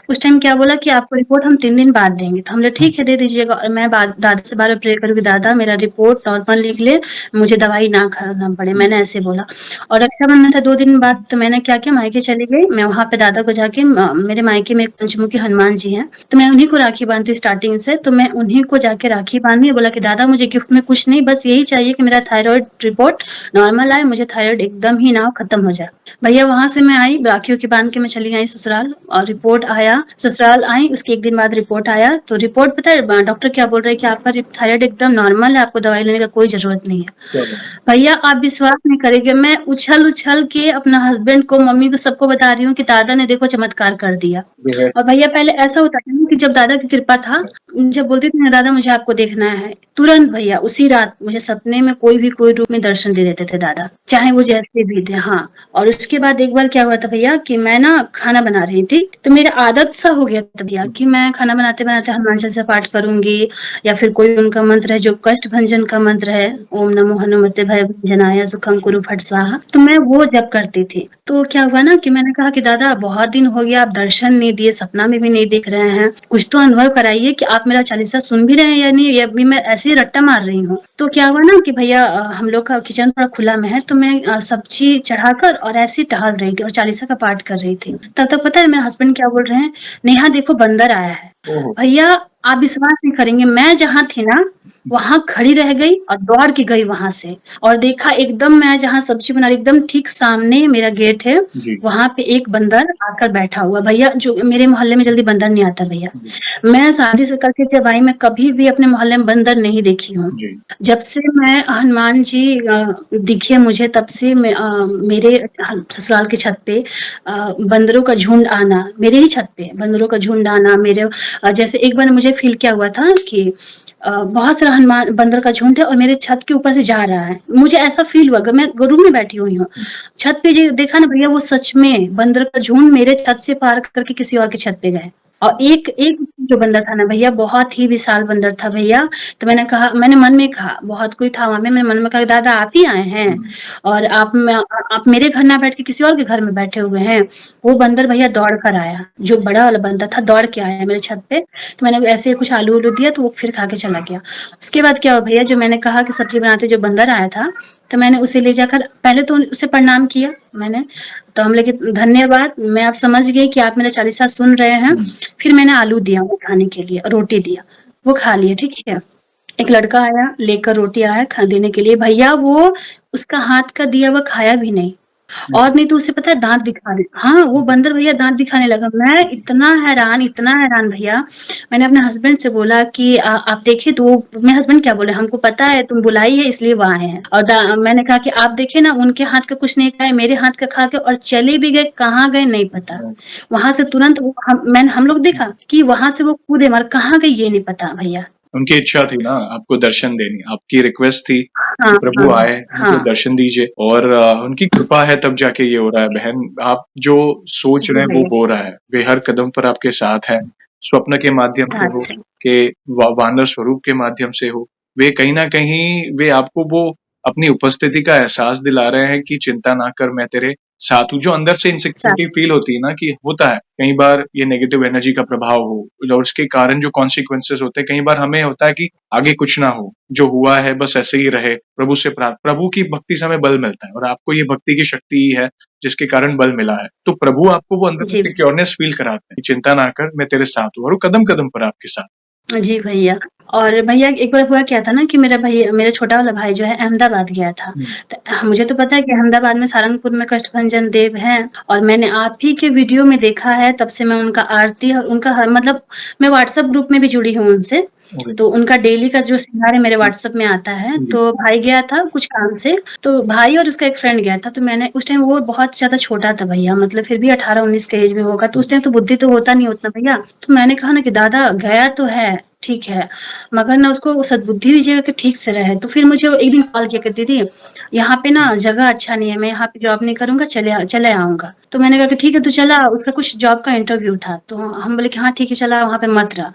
उस टाइम क्या बोला कि आपको रिपोर्ट हम 3 दिन बाद देंगे, तो हमने ठीक है दे दीजिएगा। और मैं दादा से बार-बार प्रे करूँ कि दादा मेरा रिपोर्ट नॉर्मल निकले, मुझे दवाई ना खाना पड़े, मैंने ऐसे बोला। और रक्षाबंधन था 2 दिन बाद, तो मैंने क्या किया, मायके चली गई। मैं वहाँ पे दादा को जाके मेरे मायके में एक पंचमुखी हनुमान जी हैं, तो मैं उन्हीं को राखी बाँधती हूँ स्टार्टिंग से। तो मैं उन्हीं को जाके राखी बाँधी, बोला कि दादा मुझे गिफ्ट में कुछ नहीं, बस यही चाहिए कि मेरा थायरॉइड रिपोर्ट नॉर्मल आए, मुझे थायरॉइड एकदम ही ना हो, खत्म हो जाए। भैया वहाँ से मैं आई, राखियों की बाँध के मैं चली आई ससुराल, और रिपोर्ट आया, ससुराल आई, उसके 1 दिन बाद रिपोर्ट आया। तो रिपोर्ट पता है डॉक्टर क्या बोल रहे हैं कि आपका थायराइड एकदम नॉर्मल है, आपको दवाई लेने का कोई ज़रूरत नहीं है। भैया आप विश्वास नहीं करेंगे, मैं उछल-उछल के अपना हस्बैंड को, मम्मी को, सबको बता रही हूँ कि दादा ने देखो चमत्कार कर दिया। और भैया पहले ऐसा होता था ना कि जब दादा की कृपा था, जब बोलती थी ना दादा मुझे आपको देखना है, तुरंत भैया उसी रात मुझे सपने में कोई रूप में दर्शन दे देते थे दादा, चाहे वो जैसे भी थे। हाँ, और उसके बाद एक बार क्या हुआ था भैया कि मैं ना खाना बना रही थी, तो मेरा आदत सा हो गया था भैया कि मैं खाना बनाते-बनाते हनुमान चालीसा पाठ करूँगी या फिर कोई उनका मंत्र है जो कष्ट भंजन का मंत्र है, ओम नमो हनुमते भय भंजनाय सुखम कुरु फट स्वाहा, तो मैं वो जप करती थी। तो क्या हुआ ना कि मैंने कहा कि दादा बहुत दिन हो गया आप दर्शन नहीं दिए, सपना में भी नहीं दिख रहे हैं, कुछ तो अनुभव कराइए कि आप मेरा चालीसा सुन भी रहे हैं या नहीं, या अभी मैं ऐसे ही रट्टा मार रही हूँ। तो क्या हुआ ना कि भैया हम लोग का किचन थोड़ा खुला में है, तो मैं सब्जी चढ़ाकर और ऐसे ही टहल रही थी और चालीसा का पाठ कर रही थी। तब तक पता है मेरे हस्बैंड क्या बोल रहे हैं, नेहा देखो बंदर आया है। ओहो! भैया आप विश्वास नहीं करेंगे, मैं जहाँ थी ना वहाँ खड़ी रह गई और दौड़ के गई वहाँ से, और देखा एकदम मैं जहाँ सब्जी बना रही एकदम ठीक सामने मेरा गेट है, जी, वहाँ पे एक बंदर आकर बैठा हुआ। भैया जो मेरे मोहल्ले में जल्दी बंदर नहीं आता भैया। जी, मैं शादी से करके जब आई मैं कभी भी अपने मोहल्ले में बंदर नहीं देखी हूँ। जी, जब से मैं हनुमान जी दिखे मुझे तब से मेरे ससुराल की छत पे बंदरों का झुंड आना, मेरे ही छत पे बंदरों का झुंड आना मेरे जैसे एक बार मुझे फ़ील क्या हुआ था कि बहुत सारा हनुमान बंदर का झुंड है और मेरे छत के ऊपर से जा रहा है। मुझे ऐसा फ़ील हुआ मैं रूम में बैठी हुई हूँ। छत पे जे देखा ना भैया वो सच में बंदर का झुंड मेरे छत से पार करके किसी और के छत पे गए। और एक एक जो बंदर था ना भैया बहुत ही विशाल बंदर था भैया। तो मैंने मन में कहा बहुत कोई था वहाँ में, मैंने मन में कहा दादा आप ही आए हैं हुँ, और आप मेरे घर ना बैठ के किसी और के घर में बैठे हुए हैं। वो बंदर भैया दौड़ कर आया, जो बड़ा वाला बंदर था दौड़ के आया मेरे छत पे। तो मैंने ऐसे कुछ आलू-वालू दिया तो वो फिर खा के चला गया। उसके बाद क्या हुआ भैया जो मैंने कहा कि सब्ज़ी बनाते जो बंदर आया था, तो मैंने उसे ले जाकर पहले तो उसे प्रणाम किया मैंने, तो हम लोग कि धन्यवाद मैं अब समझ गई कि आप मेरा चालीसा सुन रहे हैं। हुँ, फिर मैंने आलू दिया वो खाने के लिए, रोटी दिया, वो खा लिए, ठीक है। एक लड़का आया लेकर रोटी आया देने के लिए, भैया वो उसका हाथ का दिया हुआ खाया भी नहीं। और नहीं तो उसे पता है दाँत दिखाने, हाँ, वो बंदर भैया दाँत दिखाने लगा। मैं इतना हैरान भैया, मैंने अपने हस्बैंड से बोला कि आप देखिए तो मेरे हस्बैंड क्या बोले, हमको पता है तुम बुलाई है इसलिए वो आए हैं। और मैंने कहा कि आप देखिए ना उनके हाथ का कुछ नहीं खाए, मेरे हाथ का खा के और चले भी गए, कहाँ गए नहीं पता। राइट। वहाँ से तुरंत वो हम लोग देखा कि वहाँ से वो कूदे मगर कहाँ गए ये नहीं पता भैया। उनकी इच्छा थी ना आपको दर्शन देनी, आपकी रिक्वेस्ट थी हाँ, कि प्रभु हाँ, आए, उनको हाँ। दर्शन दीजिए और उनकी कृपा है तब जाके ये हो रहा है बहन। आप जो सोच जी रहे हैं वो भैया। हो रहा है, वे हर कदम पर आपके साथ हैं। स्वप्न के माध्यम से हो, अच्छा, के वानर स्वरूप के माध्यम से हो, वे कहीं न कहीं वे आपको वो अपनी उपस्थिति का एहसास दिला रहे हैं कि चिंता ना कर मैं तेरे साथ हूँ। जो अंदर से साथ इनसिक्योरिटी फील होती है ना कि होता है, कई बार ये नेगेटिव एनर्जी का प्रभाव हो और उसके कारण जो कॉन्सिक्वेंसेस होते हैं, कई बार हमें होता है कि आगे कुछ ना हो, जो हुआ है बस ऐसे ही रहे, प्रभु से प्रभु की भक्ति से हमें बल मिलता है और आपको ये भक्ति की शक्ति ही है जिसके कारण बल मिला है। तो प्रभु आपको वो अंदर से जी, सिक्योरनेस फील कराते हैं कि चिंता ना कर मैं तेरे साथ हूँ और वो कदम-कदम पर आपके साथ। जी भैया। और भैया एक बार हुआ क्या था ना कि मेरा छोटा वाला भाई जो है अहमदाबाद गया था। हुँ, तो मुझे तो पता है कि अहमदाबाद में सारंगपुर में कष्टभंजन देव हैं और मैंने आप ही के वीडियो में देखा है, तब से मैं उनका आरती और उनका हर मतलब मैं व्हाट्सएप ग्रुप में भी जुड़ी हूँ उनसे। ओके। तो उनका डेली का जो सिंगार है मेरे व्हाट्सएप में आता है। जी, तो भाई गया था कुछ काम से, तो भाई और उसका एक फ्रेंड गया था। तो मैंने उस टाइम वो बहुत ज़्यादा छोटा था भैया, मतलब फिर भी 18-19 के एज में होगा, तो उस टाइम तो बुद्धि तो होता नहीं उतना भैया। तो मैंने कहा ना कि दादा गया तो है, ठीक है, मगर ना उसको सद्बुद्धि दीजिएगा कि ठीक से रहे। तो फिर मुझे वो एक दिन कॉल किया कि दीदी यहाँ पे ना जगह अच्छा नहीं है, मैं यहाँ पे जॉब नहीं करूँगा, चले आऊँगा। तो मैंने कहा कि ठीक है तू चला, उसका कुछ जॉब का इंटरव्यू था। तो हम बोले कि हाँ ठीक है चला, वहाँ पे मत रह।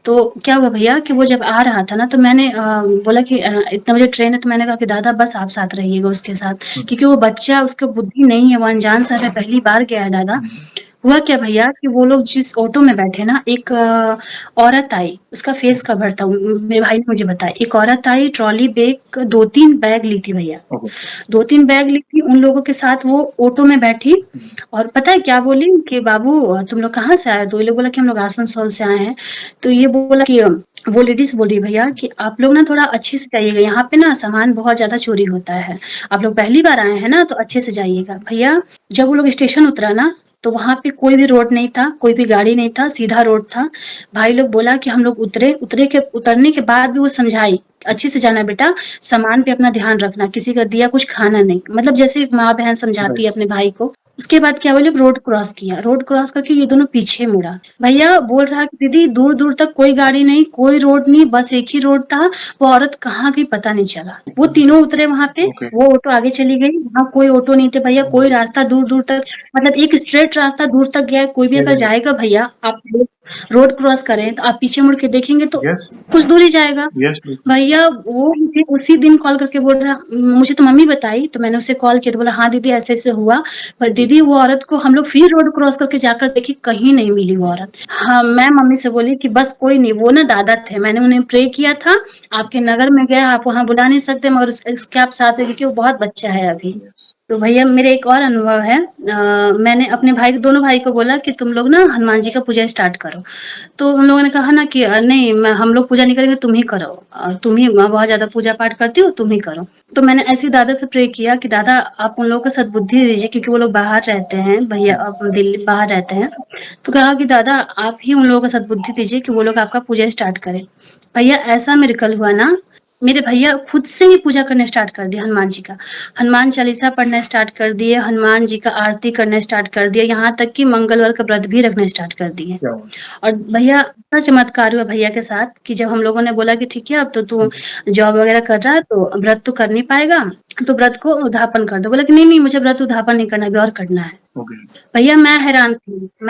तो क्या हुआ भैया कि वो जब आ रहा था ना तो मैंने बोला कि इतना बजे ट्रेन है, तो मैंने कहा कि दादा बस आप साथ रहिएगा उसके साथ, हुँ, क्योंकि वो बच्चा उसको बुद्धि नहीं है, वो अनजान शहर में पहली बार गया है दादा। हुँ, हुआ क्या भैया कि वो लोग जिस ऑटो में बैठे ना, एक औरत आई, उसका फेस कवर था, मेरे भाई ने मुझे बताया। एक औरत आई, ट्रॉली बैग 2-3 बैग ली थी भैया, ओके। 2-3 बैग ली थी, उन लोगों के साथ वो ऑटो में बैठी। हुँ, और पता है क्या बोली कि बाबू तुम लोग कहाँ से आए? तो ये लोग बोला कि हम लोग आसनसोल से आए हैं। तो ये बोला कि वो लेडीज़ बोल रही भैया कि आप लोग ना थोड़ा अच्छे से जाइएगा, यहाँ पे ना सामान बहुत ज़्यादा चोरी होता है। आप लोग पहली बार आए हैं ना तो अच्छे से जाइएगा। भैया जब वो लोग स्टेशन उतरा ना तो वहाँ पे कोई भी रोड नहीं था, कोई भी गाड़ी नहीं था, सीधा रोड था। भाई लोग बोला कि हम लोग उतरने के बाद भी वो समझाई, अच्छे से जाना बेटा, सामान पे अपना ध्यान रखना, किसी का दिया कुछ खाना नहीं। मतलब जैसे माँ-बहन समझाती राइट। है अपने भाई को। उसके बाद क्या हुआ, लोग रोड क्रॉस किया, रोड क्रॉस करके ये दोनों पीछे मुड़ा। भैया बोल रहा कि दीदी दूर-दूर तक कोई गाड़ी नहीं, कोई रोड नहीं, बस एक ही रोड था, वो औरत कहाँ गई पता नहीं चला। वो तीनों उतरे वहाँ पे, ओके। वो ऑटो आगे चली गई, वहाँ कोई ऑटो नहीं थे भैया, कोई रास्ता दूर-दूर तक, मतलब एक स्ट्रेट रास्ता दूर तक गया है, कोई भी अगर जाएगा भैया, आप रोड क्रॉस करें, तो आप पीछे मुड़ के देखेंगे तो यस, कुछ दूर ही जाएगा। यस, बिल्कुल। भैया वो मुझे उसी दिन कॉल करके बोल रहा, मुझे तो मम्मी बताई, तो मैंने उसे कॉल किया तो बोला हाँ दीदी ऐसे-ऐसे हुआ। पर दीदी वो औरत को हम लोग फिर रोड क्रॉस करके जाकर देखे, कहीं नहीं मिली वो औरत। हाँ, मैं मम्मी से बोली कि बस कोई नहीं, वो ना दादा थे, मैंने उन्हें प्रे किया था, आपके नगर में गए, आप वहाँ बुला नहीं सकते मगर उसके आप साथ हैं क्योंकि वो बहुत बच्चा है अभी। यस। तो भैया मेरा एक और अनुभव है, मैंने अपने भाई दोनों भाई को बोला कि तुम लोग ना हनुमान जी का पूजा स्टार्ट करो। तो उन लोगों ने कहा ना कि नहीं हम लोग पूजा नहीं करेंगे, तुम ही करो, तुम ही बहुत ज्यादा पूजा पाठ करती हो, तुम ही करो। तो मैंने ऐसे ही दादा से प्रे किया कि दादा आप उन लोगों को सद्बुद्धि दीजिए, क्योंकि वो लोग बाहर रहते हैं भैया, दिल्ली बाहर रहते हैं। तो कहा कि दादा आप ही उन लोगों को सद्बुद्धि दीजिए कि वो लोग आपका पूजा स्टार्ट करें। भैया ऐसा मिरेकल हुआ ना, मेरे भैया खुद से ही पूजा करना स्टार्ट कर दिया हनुमान जी का। हनुमान चालीसा पढ़ना स्टार्ट कर दिए, हनुमान जी का आरती करना स्टार्ट कर दिया, यहाँ तक कि मंगलवार का व्रत भी रखना स्टार्ट कर दिए। क्या हुआ? और भैया इतना चमत्कार हुआ भैया के साथ कि जब हम लोगों ने बोला कि ठीक है अब तो तू जॉब वगैरह कर रहा है तो व्रत तो कर नहीं पाएगा, तो व्रत को उद्यापन कर दो। बोला कि नहीं नहीं मुझे व्रत उद्यापन नहीं करना, अभी और करना है। ओके। भैया मैं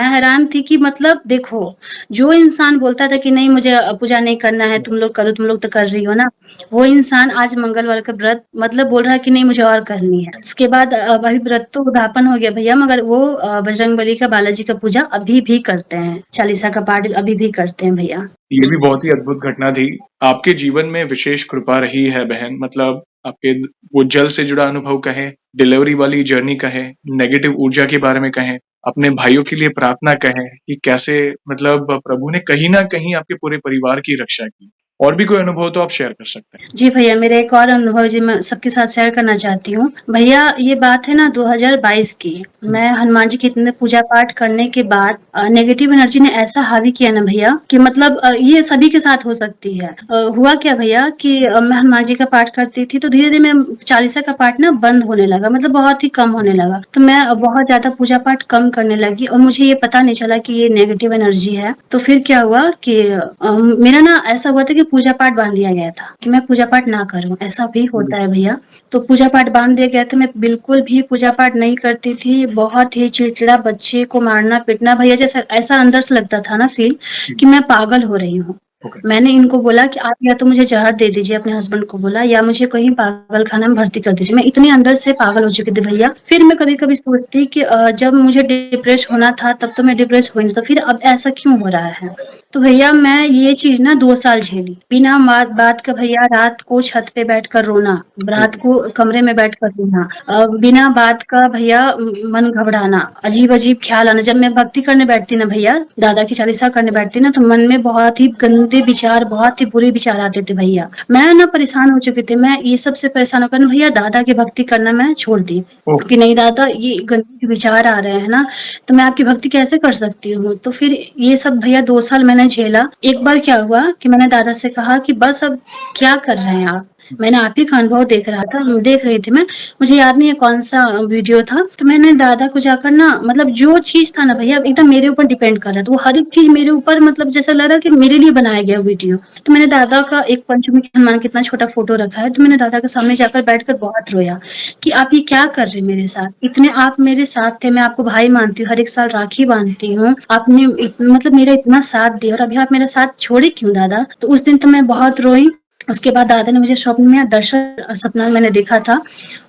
हैरान थी कि मतलब देखो, जो इंसान बोलता था कि नहीं मुझे पूजा नहीं करना है, तुम लोग करो, तुम लोग तो कर रही हो ना, वो इंसान आज मंगलवार का व्रत मतलब बोल रहा है कि नहीं मुझे और करनी है। उसके बाद अभी व्रत तो उद्यापन हो गया भैया, मगर वो बजरंगबली का, बालाजी का पूजा अभी भी करते हैं, चालीसा का पाठ अभी भी करते हैं भैया। ये भी बहुत ही अद्भुत घटना थी। आपके जीवन में विशेष कृपा रही है बहन, मतलब आपके वो जल से जुड़ा अनुभव कहें, डिलीवरी वाली जर्नी कहें, नेगेटिव ऊर्जा के बारे में कहें, अपने भाइयों के लिए प्रार्थना कहें कि कैसे मतलब प्रभु ने कहीं न कहीं आपके पूरे परिवार की रक्षा की। और भी कोई अनुभव तो आप शेयर कर सकते हैं। जी भैया, मेरा एक और अनुभव जी मैं सबके साथ शेयर करना चाहती हूँ। भैया ये बात है ना 2022 की, मैं हनुमान जी के इतने पूजा पाठ करने के बाद नेगेटिव एनर्जी ने ऐसा हावी किया ना भैया कि मतलब ये सभी के साथ हो सकती है। हुआ क्या भैया कि मैं हनुमान जी का पाठ करती थी तो धीरे-धीरे मैं चालीसा का पाठ ना बंद होने लगा, मतलब बहुत ही कम होने लगा। तो मैं बहुत ज़्यादा पूजा पाठ कम करने लगी और मुझे ये पता नहीं चला कि ये नेगेटिव एनर्जी है। तो फिर क्या हुआ कि मेरा ना ऐसा हुआ था कि पूजा पाठ बाँध दिया गया था कि मैं पूजा पाठ ना करूँ, ऐसा भी होता है भैया। तो पूजा पाठ बाँध दिया गया था, मैं बिल्कुल भी पूजा पाठ नहीं करती थी, बहुत ही चिड़चिड़ा, बच्चे को मारना-पीटना भैया, जैसा ऐसा अंदर से लगता था ना फ़ील कि मैं पागल हो रही हूँ। ओके। मैंने इनको बोला कि आप या तो मुझे ज़हर दे दीजिए, अपने हस्बैंड को बोला, या मुझे कहीं पागलखाना में भर्ती कर दीजिए। मैं इतनी अंदर से पागल हो चुकी थी भैया। फिर मैं कभी-कभी सोचती कि जब मुझे डिप्रेस होना था तब तो मैं डिप्रेस हुई नहीं, तो फिर अब ऐसा क्यों हो रहा है? तो भैया मैं ये चीज़ ना 2 साल झेली। बिना बात बात का भैया रात को छत पे बैठकर रोना, रात ओके। को कमरे में बैठकर रोना, बिना बात का भैया मन घबराना, अजीब-अजीब ख़्याल आना। जब मैं भक्ति करने बैठती ना भैया, दादा की चालीसा करने बैठती ना, तो मन में बहुत ही गंदे विचार, बहुत ही बुरे विचार आते थे भैया। मैं ना परेशान हो चुकी थी, मैं ये सब से परेशान होकर ना भैया दादा की भक्ति करना मैं छोड़ दी ओह! कि नहीं दादा ये गंदे विचार आ रहे हैं ना, तो मैं आपकी भक्ति कैसे कर सकती हूँ? तो फिर ये सब भैया 2 साल मैंने झेला। एक बार क्या हुआ कि मैंने दादा से कहा कि बस अब क्या कर रहे हैं आप? मैंने आप ही का अनुभव देख रही थी मैं, मुझे याद नहीं है कौन-सा वीडियो था, तो मैंने दादा को जाकर ना मतलब जो चीज़ था ना भैया एकदम मेरे ऊपर डिपेंड कर रहा था, वो हर एक चीज़ मेरे ऊपर मतलब जैसा लग रहा कि मेरे लिए बनाया गया वीडियो। तो मैंने दादा का एक पंचमुखी हनुमान का इतना छोटा फ़ोटो रखा है, तो मैंने दादा के सामने जाकर बैठकर बहुत रोया कि आप ये क्या कर रहे हैं मेरे साथ? इतने आप मेरे साथ थे, मैं आपको भाई मानती हूँ, हर एक साल राखी बाँधती हूँ। आपने मतलब मेरा इतना साथ दिया और अभी आप मेरा साथ छोड़े क्यों दादा? तो उस दिन तो मैं बहुत रोई। उसके बाद दादा ने मुझे स्वप्न में दर्शन सपना मैंने देखा था।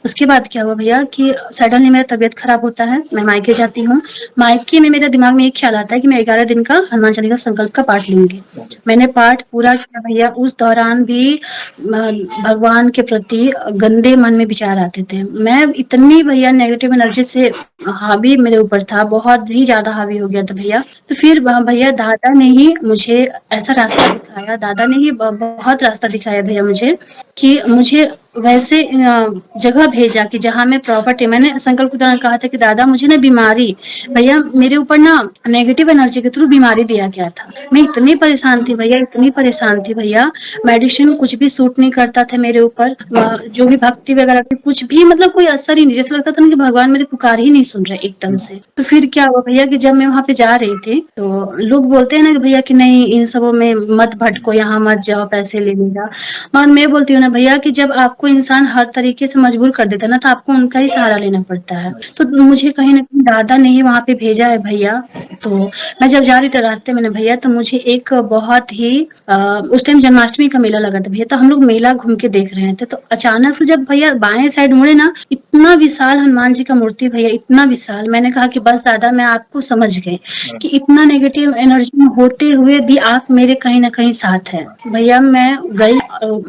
उसके बाद क्या हुआ भैया कि सडनली मेरा तबीयत खराब होता है, मैं मायके जाती हूँ। मायके में मेरे दिमाग में एक ख़्याल आता है कि मैं 11 दिन का हनुमान चालीसा संकल्प का पाठ लूँगी। मैंने पाठ पूरा किया भैया, उस दौरान भी भगवान के प्रति गंदे मन में विचार आते थे। मैं इतनी भैया नेगेटिव एनर्जी से हावी मेरे ऊपर था, बहुत ही ज़्यादा हावी हो गया था भैया। तो फिर भैया दादा ने ही मुझे ऐसा रास्ता दिखाया, दादा ने ही बहुत रास्ता दिखाया भैया मुझे कि मुझे वैसे जगह भेजा कि जहाँ मैं प्रॉपर्टी मैंने संकल्प के दौरान कहा था कि दादा मुझे ना बीमारी भैया मेरे ऊपर ना नेगेटिव एनर्जी के थ्रू बीमारी दिया गया था। मैं इतनी परेशान थी भैया, इतनी परेशान थी भैया, मेडिसिन कुछ भी सूट नहीं करता था मेरे ऊपर। जो भी भक्ति वगैरह थी कुछ भी मतलब कोई असर ही नहीं, जैसे लगता था ना कि भगवान मेरी पुकार ही नहीं सुन रहे एकदम से। तो फिर क्या हुआ भैया कि जब मैं वहाँ पे जा रही थी तो लोग बोलते हैं ना कि भैया कि नहीं इन सबों में मत भटको, यहाँ मत जाओ, पैसे ले लेगा। और मैं बोलती हूँ ना भैया कि जब आपको इंसान हर तरीके से मजबूर कर देता है ना तो आपको उनका ही सहारा लेना पड़ता है। तो मुझे कहीं न कहीं दादा ने ही वहाँ पे भेजा है भैया। तो मैं जब जा रही थी रास्ते में ना भैया तो मुझे एक बहुत ही उस टाइम जन्माष्टमी का मेला लगा था भैया, तो हम लोग मेला घूम के देख रहे थे। तो अचानक से जब भैया बाएँ साइड मुड़े ना, इतना विशाल हनुमान जी का मूर्ति भैया, इतना विशाल, मैंने कहा कि बस दादा मैं आपको समझ गई कि इतना नेगेटिव एनर्जी होते हुए भी आप मेरे कहीं न कहीं साथ हैं। भैया मैं गई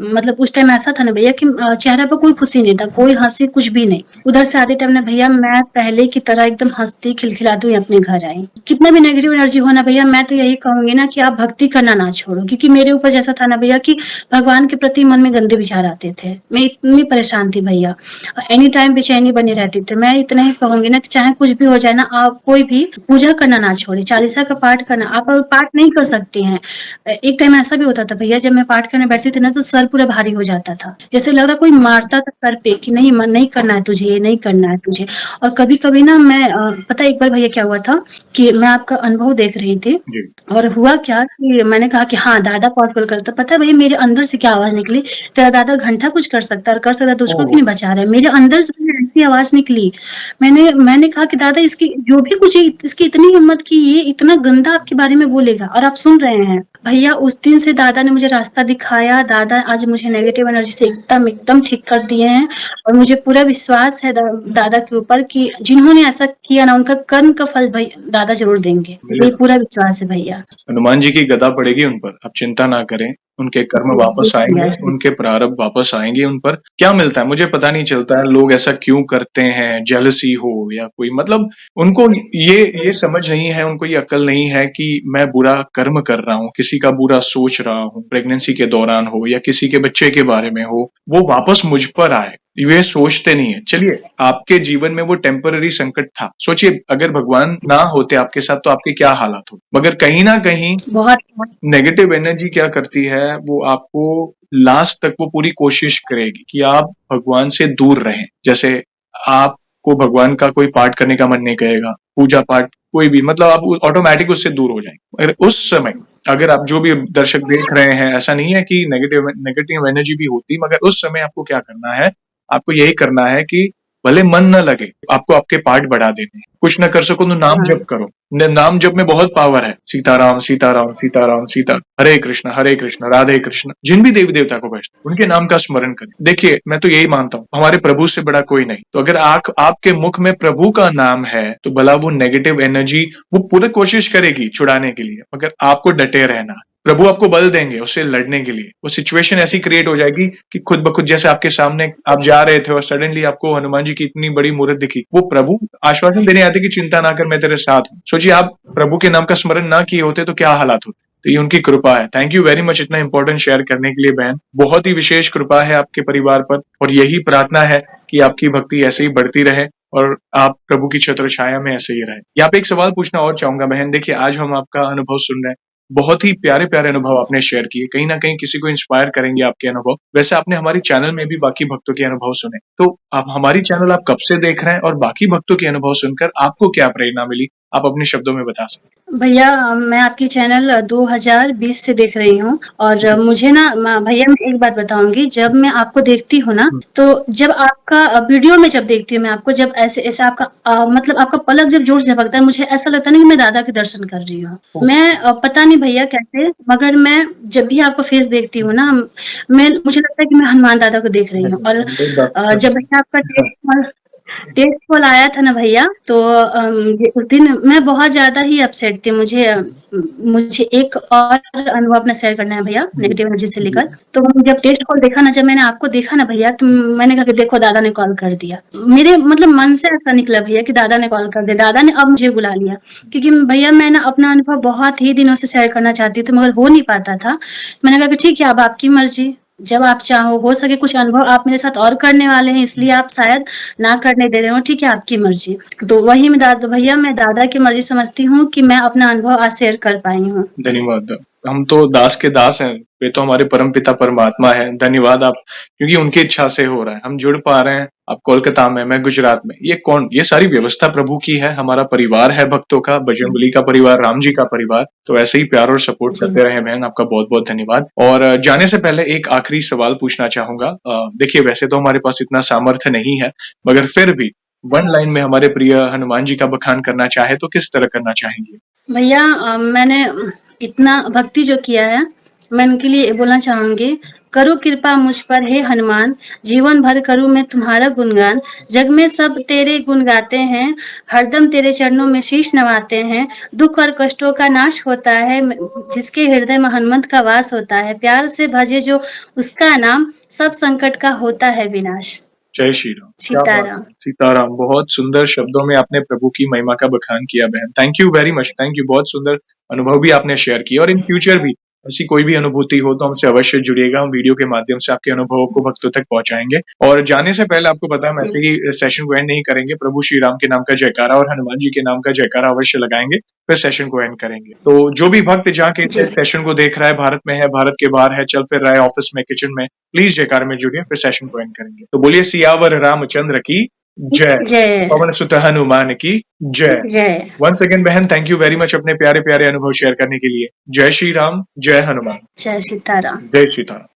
मतलब उस टाइम ऐसा था ना भैया कि चेहरे पे कोई खुशी नहीं था, कोई हँसी कुछ भी नहीं। उधर से आते टाइम ना भैया मैं पहले की तरह एकदम हँसती खिलखिलाती हुई अपने घर आई। कितना भी नेगेटिव एनर्जी हो ना भैया, मैं तो यही कहूँगी ना कि आप भक्ति करना ना छोड़ो, क्योंकि मेरे ऊपर जैसा था ना भैया कि भगवान के प्रति मन में गंदे विचार आते थे। मैं इतनी परेशान थी भैया, एनी टाइम बेचैनी बनी रहती थी। मैं इतना ही कहूँगी ना कि चाहे कुछ भी हो जाए ना, आप कोई भी पूजा करना ना छोड़ें, चालीसा का पाठ करना। आप अगर पाठ नहीं कर सकती हैं, एक टाइम ऐसा भी होता था भैया जब मैं पाठ करने बैठती थी ना तो सर पूरा भारी हो जाता था। जैसे लग रहा कोई मारता था सर पे कि नहीं मन नहीं करना है तुझे, ये नहीं करना है तुझे। और कभी-कभी ना मैं पता है एक बार भैया क्या हुआ था कि मैं आपका अनुभव देख रही थी जी। और हुआ क्या कि मैंने कहा कि हाँ, दादा पॉसिबल करता। पता है भैया मेरे अंदर से क्या आवाज़ निकली, तेरा दादा घंटा कुछ कर सकता है और कर सकता है तो उसको क्यों नहीं बचा रहा है? मेरे अंदर से ऐसी आवाज़ निकली। मैंने कहा कि दादा इसकी जो भी कुछ इसकी इतनी हिम्मत कि ये इतना गंदा आपके बारे में बोलेगा और आप सुन रहे हैं। भैया उस दिन से दादा ने मुझे रास्ता दिखाया, दादा आज मुझे नेगेटिव एनर्जी से एकदम एकदम ठीक कर दिए हैं और मुझे पूरा विश्वास है दादा के ऊपर कि जिन्होंने ऐसा किया ना उनका कर्म का फल भई दादा ज़रूर देंगे। मुझे पूरा विश्वास है भैया। हनुमान जी की गदा पड़ेगी उन पर, आप चिंता ना करें। उनके कर्म वापस भैया आएँगे, जी। उनके प्रारब्ध वापस आएँगे उन पर। क्या मिलता है मुझे पता नहीं चलता है, लोग ऐसा क्यों करते हैं, जेलसी हो या कोई मतलब उनको ये समझ नहीं है, उनको ये अक्ल नहीं है कि मैं बुरा कर्म कर रहा हूँ, किसी का बुरा सोच रहा हूँ, प्रेगनेंसी के दौरान हो या किसी के बच्चे के बारे में हो, वो वापस मुझ पर आए। वे सोचते नहीं है। चलिए, आपके जीवन में वो टेम्पररी संकट था। सोचिए अगर भगवान ना होते आपके साथ तो आपके क्या हालात होते। मगर कहीं न कहीं बहुत नेगेटिव एनर्जी क्या करती है, वो आपको लास्ट तक वो पूरी कोशिश करेगी कि आप भगवान से दूर रहें। जैसे आपको भगवान का कोई पाठ करने का मन नहीं करेगा, पूजा-पाठ कोई भी मतलब आप ऑटोमैटिक उससे दूर हो जाएँगे। मगर उस समय अगर आप जो भी दर्शक देख रहे हैं, ऐसा नहीं है कि नेगेटिव नेगेटिव एनर्जी भी होती, मगर उस समय आपको क्या करना है, आपको यही करना है कि भले मन ना लगे, आपको आपके पाठ बढ़ा देने हैं। कुछ ना कर सको तो नाम हाँ। जप करो। नाम जप में बहुत पावर है। सीताराम सीताराम सीताराम सीता, हरे कृष्ण राधे कृष्ण, जिन भी देवी देवता को भजते उनके नाम का स्मरण करें। देखिए मैं तो यही मानता हूँ, हमारे प्रभु से बड़ा कोई नहीं। तो अगर आपके मुख में प्रभु का नाम है तो भला वो नेगेटिव एनर्जी वो पूरी कोशिश करेगी छुड़ाने के लिए, मगर आपको डटे रहना है। प्रभु आपको बल देंगे उससे लड़ने के लिए। वो सिचुएशन ऐसी क्रिएट हो जाएगी कि खुद ब खुद जैसे आपके सामने आप जा रहे थे और सडनली आपको हनुमान जी की इतनी बड़ी मूर्त दिखी। वो प्रभु आश्वासन देने आते कि चिंता ना कर, मैं तेरे साथ हूँ। सोचिए आप प्रभु के नाम का स्मरण ना किए होते तो क्या हालात होते। तो ये उनकी कृपा है। थैंक यू वेरी मच इतना इंपॉर्टेंट शेयर करने के लिए बहन। बहुत ही विशेष कृपा है आपके परिवार पर और यही प्रार्थना है कि आपकी भक्ति ऐसे ही बढ़ती रहे और आप प्रभु की छत्र छाया में ऐसे ही रहे। यहाँ पे एक सवाल पूछना और चाहूंगा बहन। देखिए आज हम आपका अनुभव सुन रहे हैं, बहुत ही प्यारे-प्यारे अनुभव आपने शेयर किए। कहीं न कहीं किसी को इंस्पायर करेंगे आपके अनुभव। वैसे आपने हमारी चैनल में भी बाकी भक्तों के अनुभव सुने। तो आप हमारी चैनल आप कब से देख रहे हैं और बाकी भक्तों के अनुभव सुनकर आपको क्या प्रेरणा मिली? आप अपने शब्दों में बता सकते भैया मैं आपकी चैनल 2020 से देख रही हूँ और मुझे ना भैया मैं एक बात बताऊंगी, जब मैं आपको देखती हूँ ना हैं। तो जब आपका वीडियो में जब देखती हूँ मैं आपको, जब ऐसे ऐसे आपका मतलब आपका पलक जब जोर से झपकता है, मुझे ऐसा लगता है ना कि मैं दादा के दर्शन कर रही हूँ। मैं पता नहीं भैया कैसे, मगर मैं जब भी आपका फेस देखती हूँ ना मैं मुझे लगता है कि मैं हनुमान दादा को देख रही हूँ। और जब भैया आपका टेस्ट कॉल आया था ना भैया तो उस दिन मैं बहुत ज़्यादा ही अपसेट थी। मुझे एक और अनुभव अपना शेयर करना है भैया नेगेटिव एनर्जी से लेकर। तो जब टेस्ट कॉल देखा ना, जब मैंने आपको देखा ना भैया तो मैंने कहा कि देखो दादा ने कॉल कर दिया। मेरे मतलब मन से ऐसा निकला भैया कि दादा ने कॉल कर दिया, दादा ने अब मुझे बुला लिया। क्योंकि भैया मैं ना अपना अनुभव बहुत ही दिनों से शेयर करना चाहती थी मगर हो नहीं पाता था। मैंने कहा कि ठीक है अब आपकी मर्ज़ी। जब आप चाहो, हो सके कुछ अनुभव आप मेरे साथ और करने वाले हैं, इसलिए आप शायद ना करने दे रहे हो, ठीक है, आपकी मर्ज़ी। तो वही भैया मैं दादा की मर्ज़ी समझती हूँ कि मैं अपना अनुभव आज शेयर कर पाई हूँ। धन्यवाद। हम तो दास के दास हैं, वे तो हमारे परमपिता परमात्मा हैं। धन्यवाद आप, क्योंकि उनकी इच्छा से हो रहा है। हम जुड़ पा रहे हैं, आप कोलकाता में, मैं गुजरात में। ये सारी व्यवस्था प्रभु की है, हमारा परिवार है भक्तों का, बजरंगबली का परिवार, राम जी का परिवार। तो ऐसे ही प्यार और सपोर्ट जी। करते रहें बहन, आपका बहुत-बहुत धन्यवाद। और जाने से पहले एक आखिरी सवाल पूछना चाहूँगा। देखिए वैसे तो हमारे पास इतना सामर्थ्य नहीं है, मगर फिर भी 1 लाइन में हमारे प्रिय हनुमान जी का बखान करना चाहे तो किस तरह करना चाहेंगे? भैया मैंने इतना भक्ति जो किया है, मैं उनके लिए बोलना चाहूँगी, करो कृपा मुझ पर हे हनुमान, जीवन भर करूँ मैं तुम्हारा गुणगान। जग में सब तेरे गुण गाते हैं, हरदम तेरे चरणों में शीश नवाते हैं। दुःख और कष्टों का नाश होता है, जिसके हृदय में हनुमंत का वास होता है। प्यार से भजे जो उसका नाम, सब संकट का होता है विनाश। जय श्री राम। क्या बात सीताराम। है! सीताराम, बहुत सुंदर शब्दों में आपने प्रभु की महिमा का बखान किया बहन। Thank you very much, thank you. बहुत सुंदर अनुभव भी आपने शेयर किया और इन फ्यूचर भी ऐसी कोई भी अनुभूति हो तो हमसे अवश्य जुड़िएगा। हम वीडियो के माध्यम से आपके अनुभवों को भक्तों तक पहुँचाएँगे। और जाने से पहले आपको पता है हम ऐसे ही सेशन को एंड नहीं करेंगे। प्रभु श्री राम के नाम का जयकारा और हनुमान जी के नाम का जयकारा अवश्य लगाएँगे, फिर सेशन को एंड करेंगे। तो जो भी भक्त जहाँ के जी। सेशन को देख रहा है, भारत में है, भारत के बाहर है, चल फिर रहा है, ऑफिस में, किचन में, प्लीज जयकारे में जुड़िए, फिर सेशन को एंड करेंगे। तो बोलिए सियावर रामचंद्र की जय, जय। पवन सुत हनुमान की जय। जय। वंस अगेन बहन, थैंक यू वेरी मच अपने प्यारे प्यारे अनुभव शेयर करने के लिए। जय श्री राम, जय हनुमान, जय सीताराम। जय सीताराम।